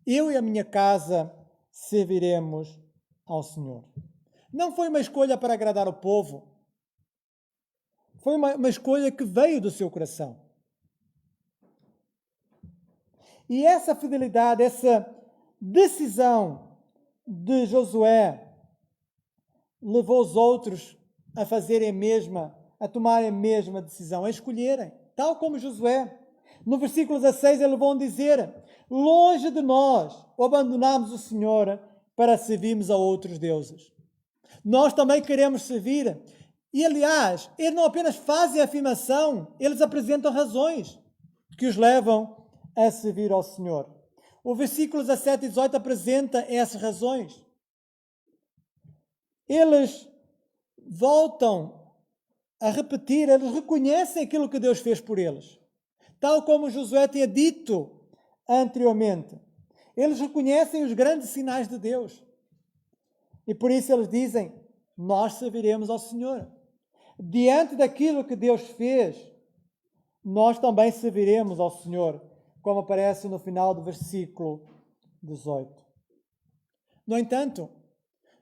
Speaker 1: Eu e a minha casa serviremos ao Senhor. Não foi uma escolha para agradar o povo. Foi uma escolha que veio do seu coração. E essa fidelidade, essa decisão de Josué levou os outros a fazerem a tomarem a mesma decisão, a escolherem, tal como Josué. No versículo 16 eles vão dizer, longe de nós abandonamos o Senhor para servirmos a outros deuses. Nós também queremos servir. E, aliás, eles não apenas fazem a afirmação, eles apresentam razões que os levam a servir ao Senhor. O versículo 17 e 18 apresenta essas razões. Eles voltam a repetir, eles reconhecem aquilo que Deus fez por eles. Tal como Josué tinha dito anteriormente. Eles reconhecem os grandes sinais de Deus. E por isso eles dizem, nós serviremos ao Senhor. Diante daquilo que Deus fez, nós também serviremos ao Senhor, como aparece no final do versículo 18. No entanto,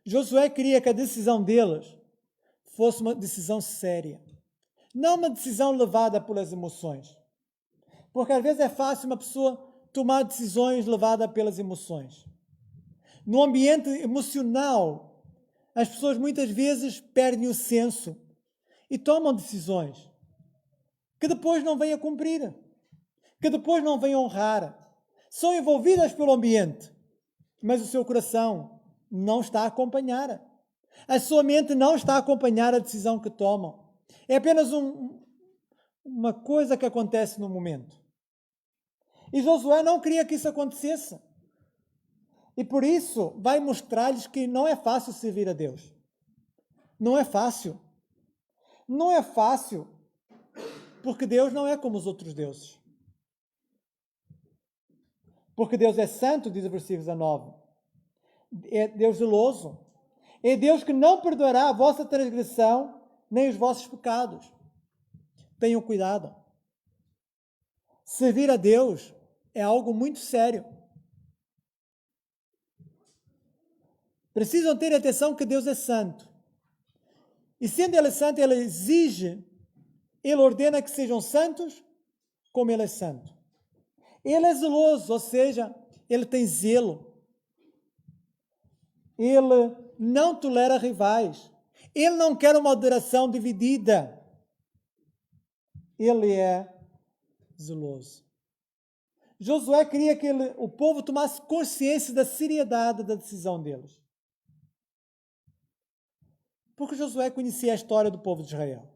Speaker 1: Josué queria que a decisão deles fosse uma decisão séria, não uma decisão levada pelas emoções. Porque às vezes é fácil uma pessoa tomar decisões levadas pelas emoções. No ambiente emocional, as pessoas muitas vezes perdem o senso e tomam decisões que depois não vêm a cumprir, que depois não vêm a honrar. São envolvidas pelo ambiente, mas o seu coração não está a acompanhar. A sua mente não está a acompanhar a decisão que tomam. É apenas uma coisa que acontece no momento. E Josué não queria que isso acontecesse. E por isso vai mostrar-lhes que não é fácil servir a Deus. Não é fácil. Não é fácil porque Deus não é como os outros deuses. Porque Deus é santo, diz o versículo 19. É Deus zeloso. É Deus que não perdoará a vossa transgressão nem os vossos pecados. Tenham cuidado. Servir a Deus é algo muito sério. Precisam ter atenção que Deus é santo. E sendo Ele santo, Ele exige, Ele ordena que sejam santos como Ele é santo. Ele é zeloso, ou seja, Ele tem zelo. Ele não tolera rivais. Ele não quer uma adoração dividida. Ele é zeloso. Josué queria que o povo tomasse consciência da seriedade da decisão deles. Porque Josué conhecia a história do povo de Israel.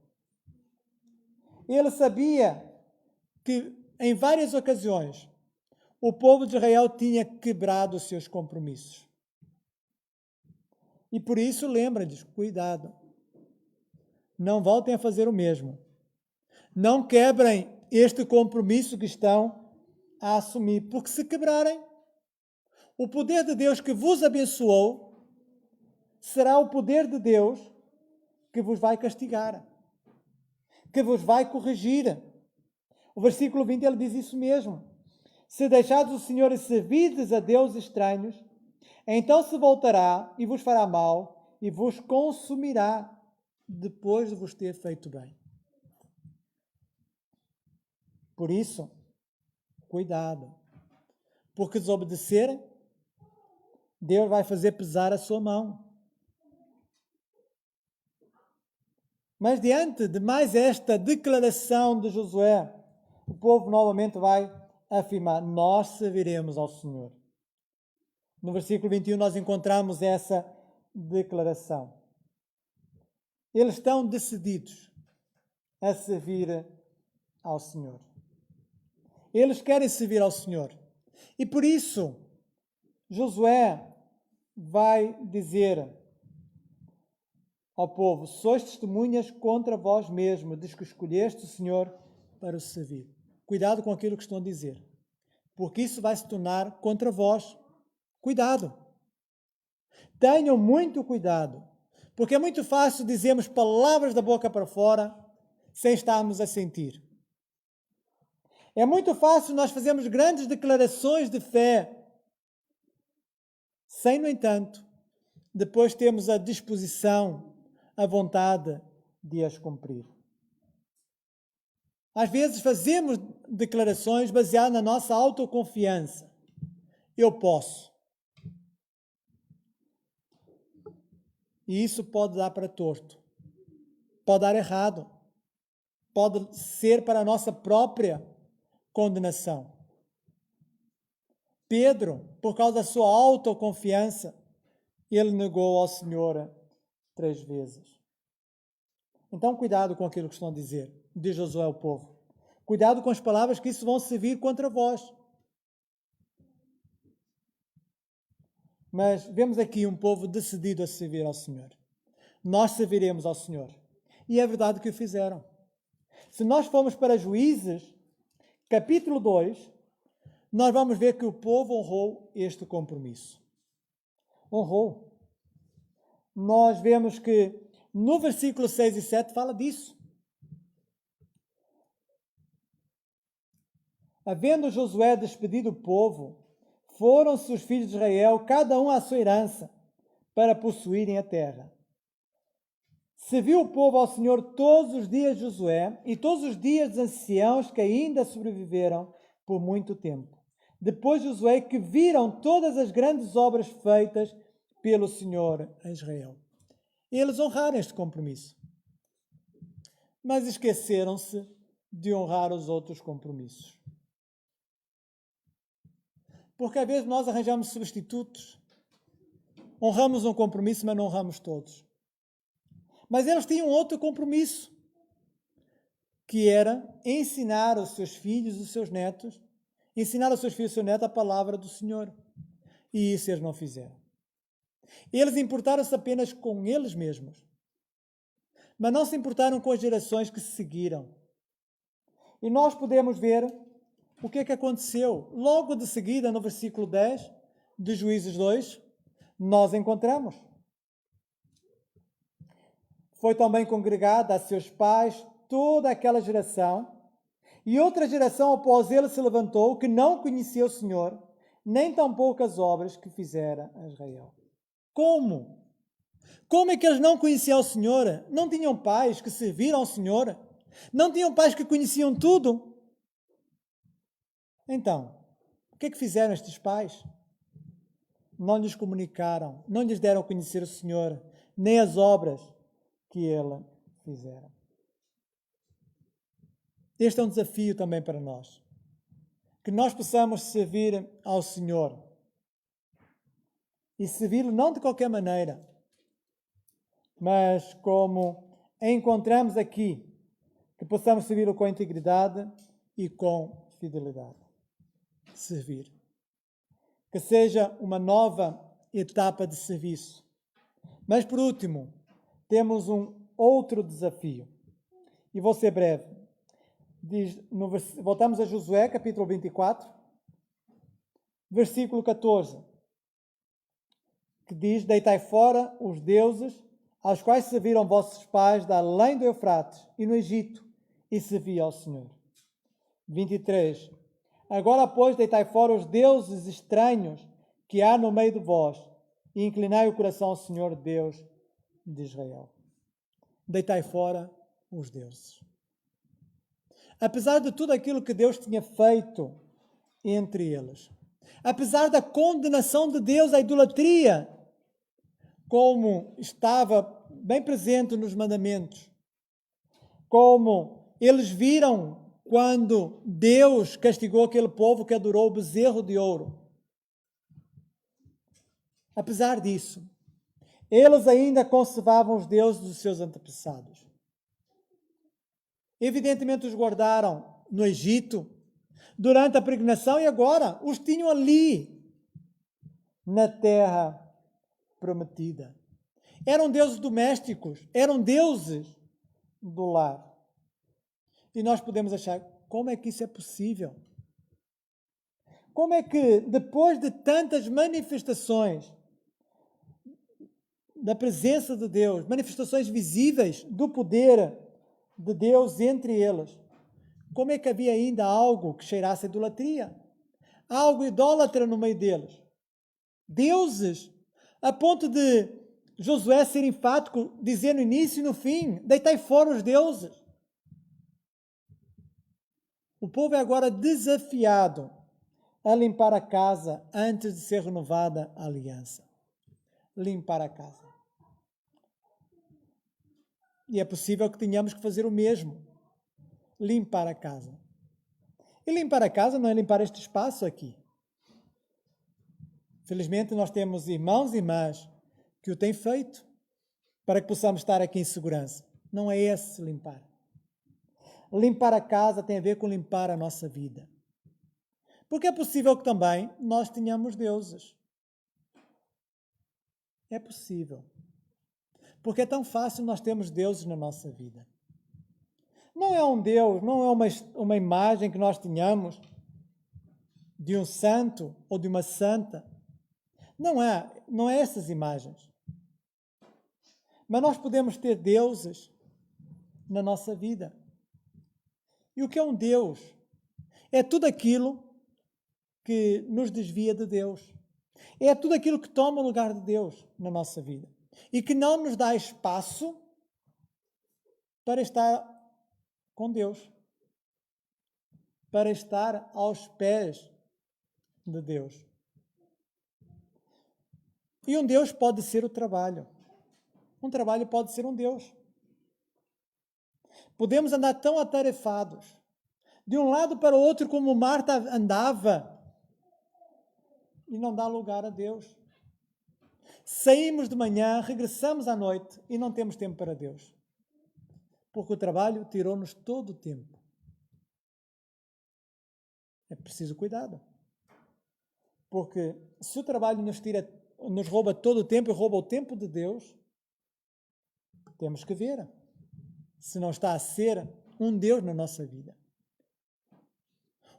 Speaker 1: Ele sabia que, em várias ocasiões, o povo de Israel tinha quebrado os seus compromissos. E por isso, lembra-lhes, cuidado. Não voltem a fazer o mesmo. Não quebrem este compromisso que estão a assumir, porque se quebrarem, o poder de Deus que vos abençoou será o poder de Deus que vos vai castigar, que vos vai corrigir. O versículo 20 ele diz isso mesmo. Se deixados o Senhor e servirdes a deuses estranhos, então se voltará e vos fará mal e vos consumirá depois de vos ter feito bem. Por isso, cuidado, porque desobedecerem, Deus vai fazer pesar a sua mão. Mas diante de mais esta declaração de Josué, o povo novamente vai afirmar: nós serviremos ao Senhor. No versículo 21 nós encontramos essa declaração. Eles estão decididos a servir ao Senhor. Eles querem servir ao Senhor. E por isso, Josué vai dizer ao povo: sois testemunhas contra vós mesmos, diz que escolheste o Senhor para o servir. Cuidado com aquilo que estão a dizer, porque isso vai se tornar contra vós. Cuidado. Tenham muito cuidado, porque é muito fácil dizermos palavras da boca para fora sem estarmos a sentir. É muito fácil nós fazermos grandes declarações de fé sem, no entanto, depois termos a disposição, a vontade de as cumprir. Às vezes fazemos declarações baseadas na nossa autoconfiança. Eu posso. E isso pode dar para torto. Pode dar errado. Pode ser para a nossa própria condenação. Pedro, por causa da sua autoconfiança, ele negou ao Senhor 3 vezes. Então, cuidado com aquilo que estão a dizer, diz Josué ao povo. Cuidado com as palavras que isso vão servir contra vós. Mas vemos aqui um povo decidido a servir ao Senhor. Nós serviremos ao Senhor. E é verdade que o fizeram. Se nós formos para Juízes, capítulo 2, nós vamos ver que o povo honrou este compromisso. Honrou. Nós vemos que no versículo 6 e 7 fala disso. Havendo Josué despedido o povo, foram-se os filhos de Israel, cada um à sua herança, para possuírem a terra. Serviu o povo ao Senhor todos os dias de Josué e todos os dias dos anciãos que ainda sobreviveram por muito tempo. Depois de Josué, que viram todas as grandes obras feitas pelo Senhor a Israel. Eles honraram este compromisso. Mas esqueceram-se de honrar os outros compromissos. Porque às vezes nós arranjamos substitutos. Honramos um compromisso, mas não honramos todos. Mas eles tinham outro compromisso, que era ensinar aos seus filhos e aos seus netos, ensinar aos seus filhos e aos seus netos a palavra do Senhor. E isso eles não fizeram. Eles importaram-se apenas com eles mesmos, mas não se importaram com as gerações que se seguiram. E nós podemos ver o que é que aconteceu. Logo de seguida, no versículo 10 de Juízes 2, nós encontramos: foi também congregada a seus pais toda aquela geração, e outra geração após ele se levantou, que não conhecia o Senhor, nem tampouco as obras que fizera a Israel. Como? Como é que eles não conheciam o Senhor? Não tinham pais que serviram ao Senhor? Não tinham pais que conheciam tudo? Então, o que é que fizeram estes pais? Não lhes comunicaram, não lhes deram a conhecer o Senhor, nem as obras que Ele fizera. Este é um desafio também para nós. Que nós possamos servir ao Senhor. E servi-lo não de qualquer maneira, mas como encontramos aqui, que possamos servi-lo com integridade e com fidelidade. Servir. Que seja uma nova etapa de serviço. Mas, por último, temos um outro desafio. E vou ser breve. Voltamos a Josué, capítulo 24, versículo 14, que diz: deitai fora os deuses aos quais serviram vossos pais da além do Eufrates e no Egito, e servi ao Senhor. 23. Agora, pois, deitai fora os deuses estranhos que há no meio de vós, e inclinai o coração ao Senhor Deus de Israel. Deitai fora os deuses. Apesar de tudo aquilo que Deus tinha feito entre eles, apesar da condenação de Deus à idolatria, como estava bem presente nos mandamentos, como eles viram quando Deus castigou aquele povo que adorou o bezerro de ouro. Apesar disso, eles ainda conservavam os deuses dos seus antepassados. Evidentemente os guardaram no Egito, durante a peregrinação, e agora os tinham ali, na terra prometida. Eram deuses domésticos, eram deuses do lar. E nós podemos achar, como é que isso é possível? Como é que, depois de tantas manifestações da presença de Deus, manifestações visíveis do poder de Deus entre eles, como é que havia ainda algo que cheirasse a idolatria? Algo idólatra no meio deles? Deuses, a ponto de Josué ser enfático, dizer no início e no fim, deitai fora os deuses. O povo é agora desafiado a limpar a casa antes de ser renovada a aliança. Limpar a casa. E é possível que tenhamos que fazer o mesmo. Limpar a casa. E limpar a casa não é limpar este espaço aqui. Felizmente nós temos irmãos e irmãs que o têm feito para que possamos estar aqui em segurança. Não é esse limpar. Limpar a casa tem a ver com limpar a nossa vida. Porque é possível que também nós tenhamos deuses. É possível. Porque é tão fácil nós termos deuses na nossa vida. Não é um Deus, não é uma imagem que nós tenhamos de um santo ou de uma santa. Não é essas imagens. Mas nós podemos ter deuses na nossa vida. E o que é um Deus? É tudo aquilo que nos desvia de Deus. É tudo aquilo que toma o lugar de Deus na nossa vida. E que não nos dá espaço para estar com Deus. Para estar aos pés de Deus. E um Deus pode ser o trabalho. Um trabalho pode ser um Deus. Podemos andar tão atarefados, de um lado para o outro, como Marta andava, e não dá lugar a Deus. Saímos de manhã, regressamos à noite e não temos tempo para Deus. Porque o trabalho tirou-nos todo o tempo. É preciso cuidado. Porque se o trabalho nos rouba todo o tempo e rouba o tempo de Deus, temos que ver se não está a ser um Deus na nossa vida.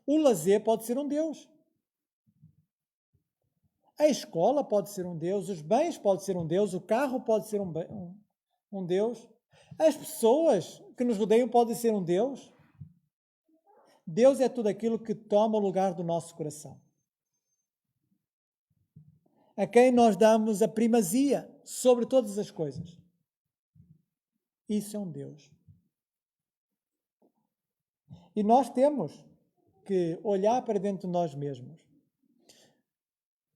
Speaker 1: O lazer pode ser um Deus. A escola pode ser um Deus, os bens podem ser um Deus, o carro pode ser um Deus, as pessoas que nos rodeiam podem ser um Deus. Deus é tudo aquilo que toma o lugar do nosso coração. A quem nós damos a primazia sobre todas as coisas. Isso é um Deus. E nós temos que olhar para dentro de nós mesmos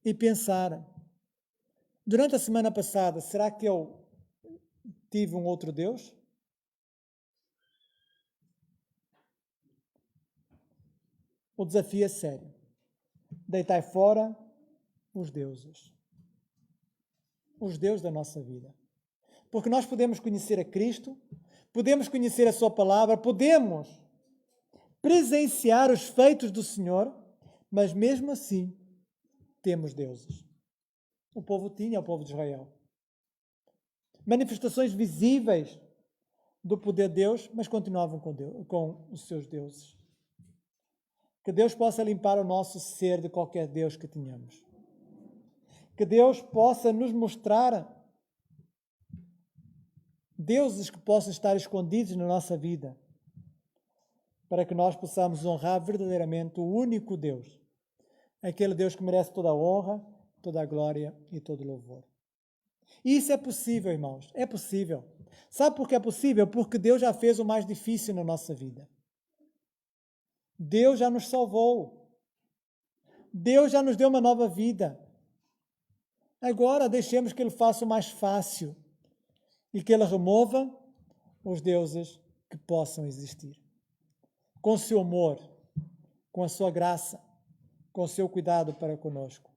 Speaker 1: e pensar, durante a semana passada, será que eu tive um outro Deus? O desafio é sério. Deitai fora os deuses da nossa vida. Porque nós podemos conhecer a Cristo, podemos conhecer a sua palavra, podemos presenciar os feitos do Senhor, mas mesmo assim temos deuses. O povo tinha, o povo de Israel. Manifestações visíveis do poder de Deus, mas continuavam com os seus deuses. Que Deus possa limpar o nosso ser de qualquer Deus que tenhamos. Que Deus possa nos mostrar deuses que possam estar escondidos na nossa vida, para que nós possamos honrar verdadeiramente o único Deus, aquele Deus que merece toda a honra, toda a glória e todo o louvor. E isso é possível, irmãos, é possível. Sabe por que é possível? Porque Deus já fez o mais difícil na nossa vida. Deus já nos salvou. Deus já nos deu uma nova vida. Agora deixemos que Ele faça o mais fácil e que Ele remova os deuses que possam existir. Com o seu amor, com a sua graça, com o seu cuidado para conosco.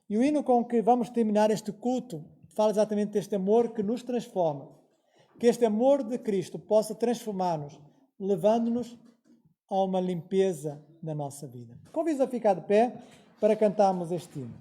Speaker 1: E o hino com que vamos terminar este culto fala exatamente deste amor que nos transforma. Que este amor de Cristo possa transformar-nos, levando-nos a uma limpeza na nossa vida. Convido a ficar de pé para cantarmos este hino.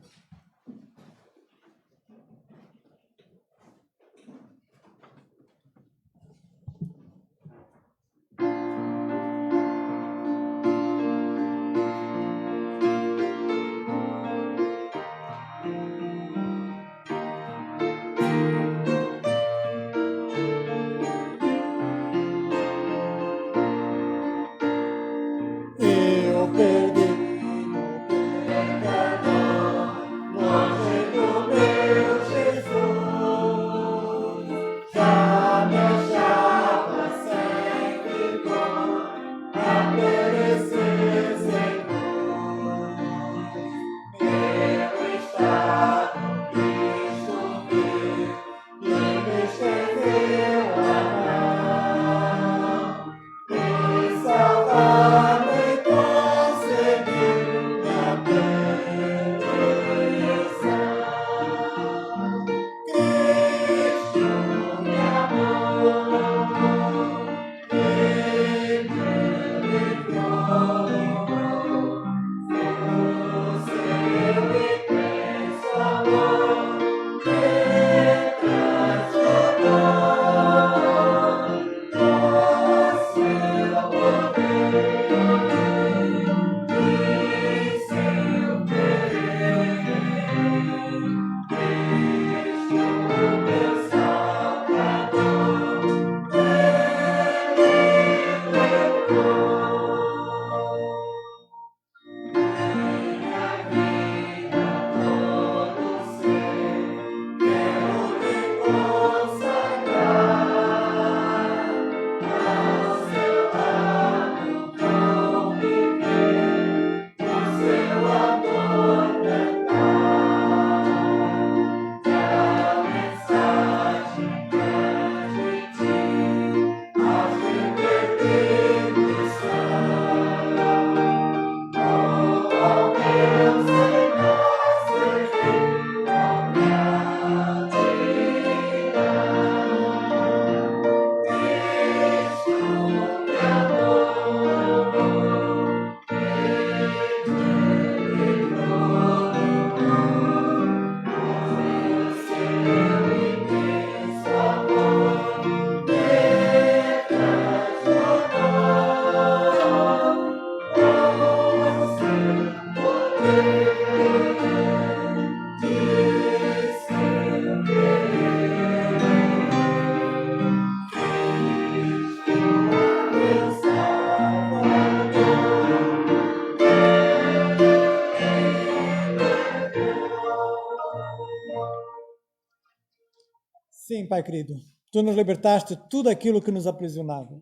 Speaker 1: Sim, Pai querido, Tu nos libertaste de tudo aquilo que nos aprisionava.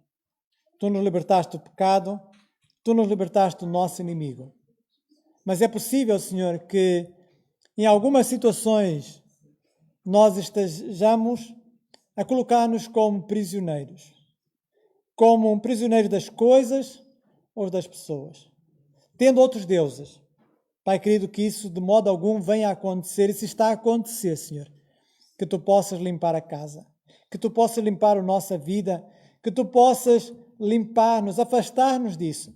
Speaker 1: Tu nos libertaste do pecado, Tu nos libertaste do nosso inimigo. Mas é possível, Senhor, que em algumas situações nós estejamos a colocar-nos como prisioneiros. Como um prisioneiro das coisas ou das pessoas. Tendo outros deuses. Pai querido, que isso de modo algum venha a acontecer, e se está a acontecer, Senhor, que Tu possas limpar a casa, que Tu possas limpar a nossa vida, que Tu possas limpar-nos, afastar-nos disso,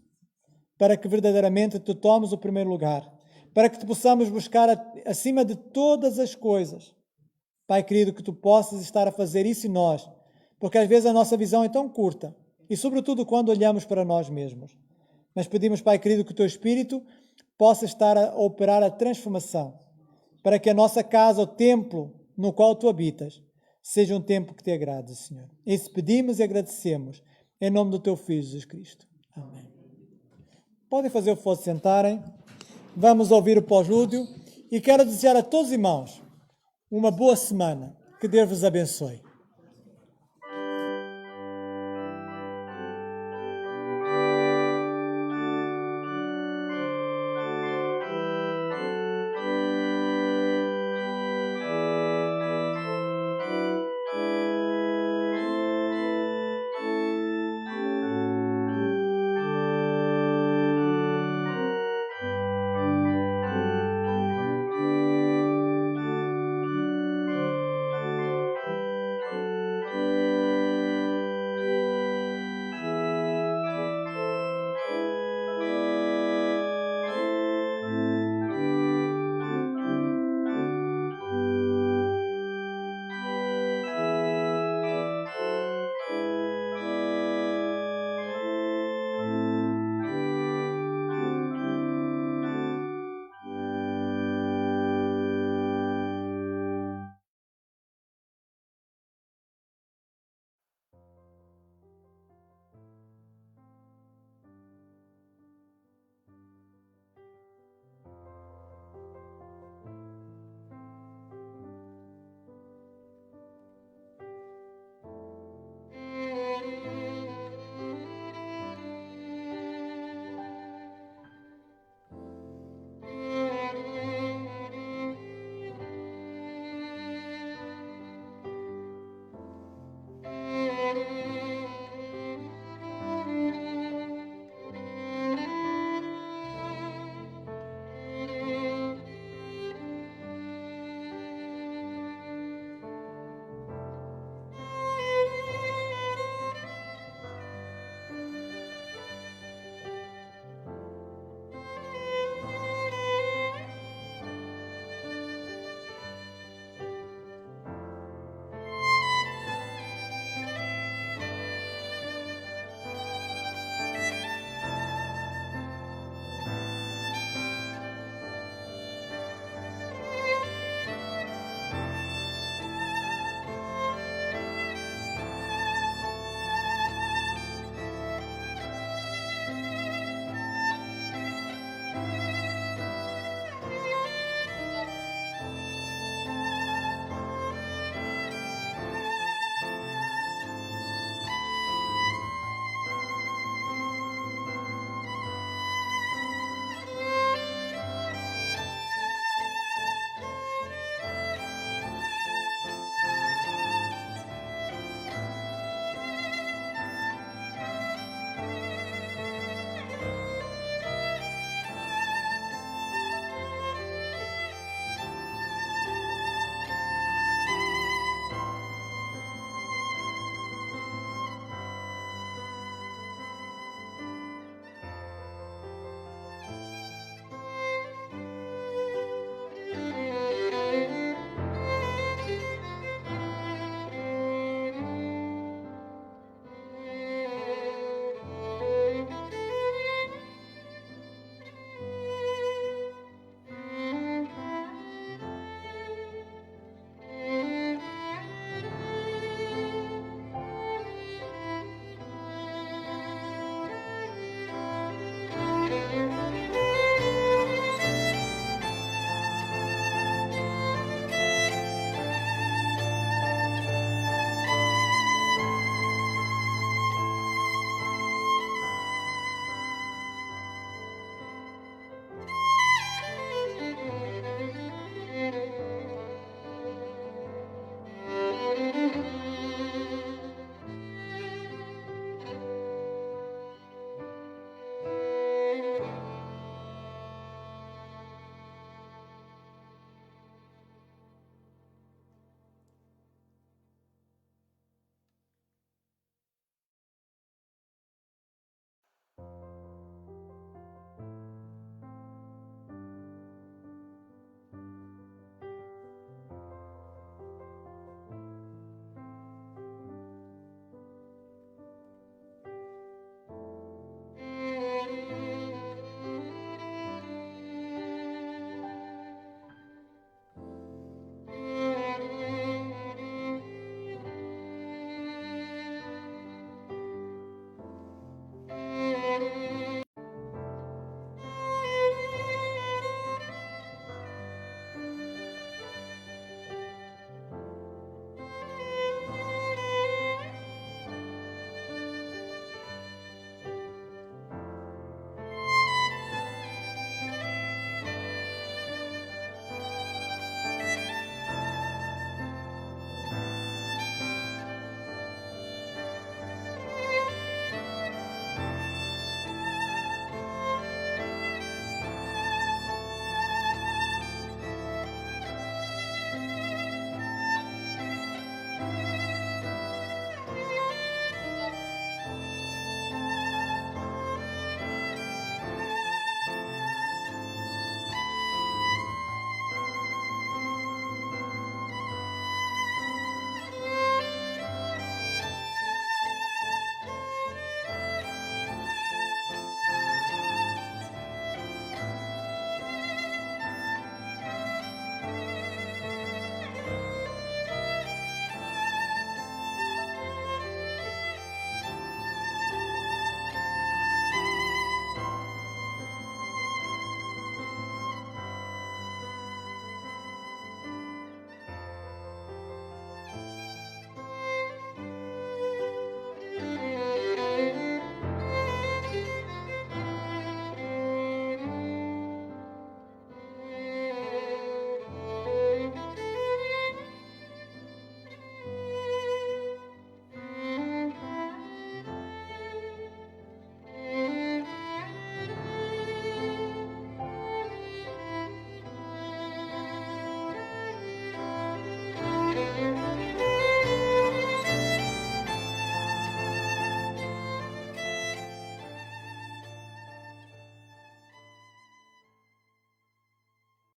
Speaker 1: para que verdadeiramente Tu tomes o primeiro lugar, para que Te possamos buscar acima de todas as coisas. Pai querido, que Tu possas estar a fazer isso em nós, porque às vezes a nossa visão é tão curta, e sobretudo quando olhamos para nós mesmos. Mas pedimos, Pai querido, que o Teu Espírito possa estar a operar a transformação, para que a nossa casa, o templo no qual Tu habitas, seja um templo que Te agrade, Senhor. Isso pedimos e agradecemos, em nome do Teu Filho, Jesus Cristo. Amém. Podem fazer o favor de sentarem. Vamos ouvir o pós-lúdio e quero desejar a todos os irmãos uma boa semana. Que Deus vos abençoe.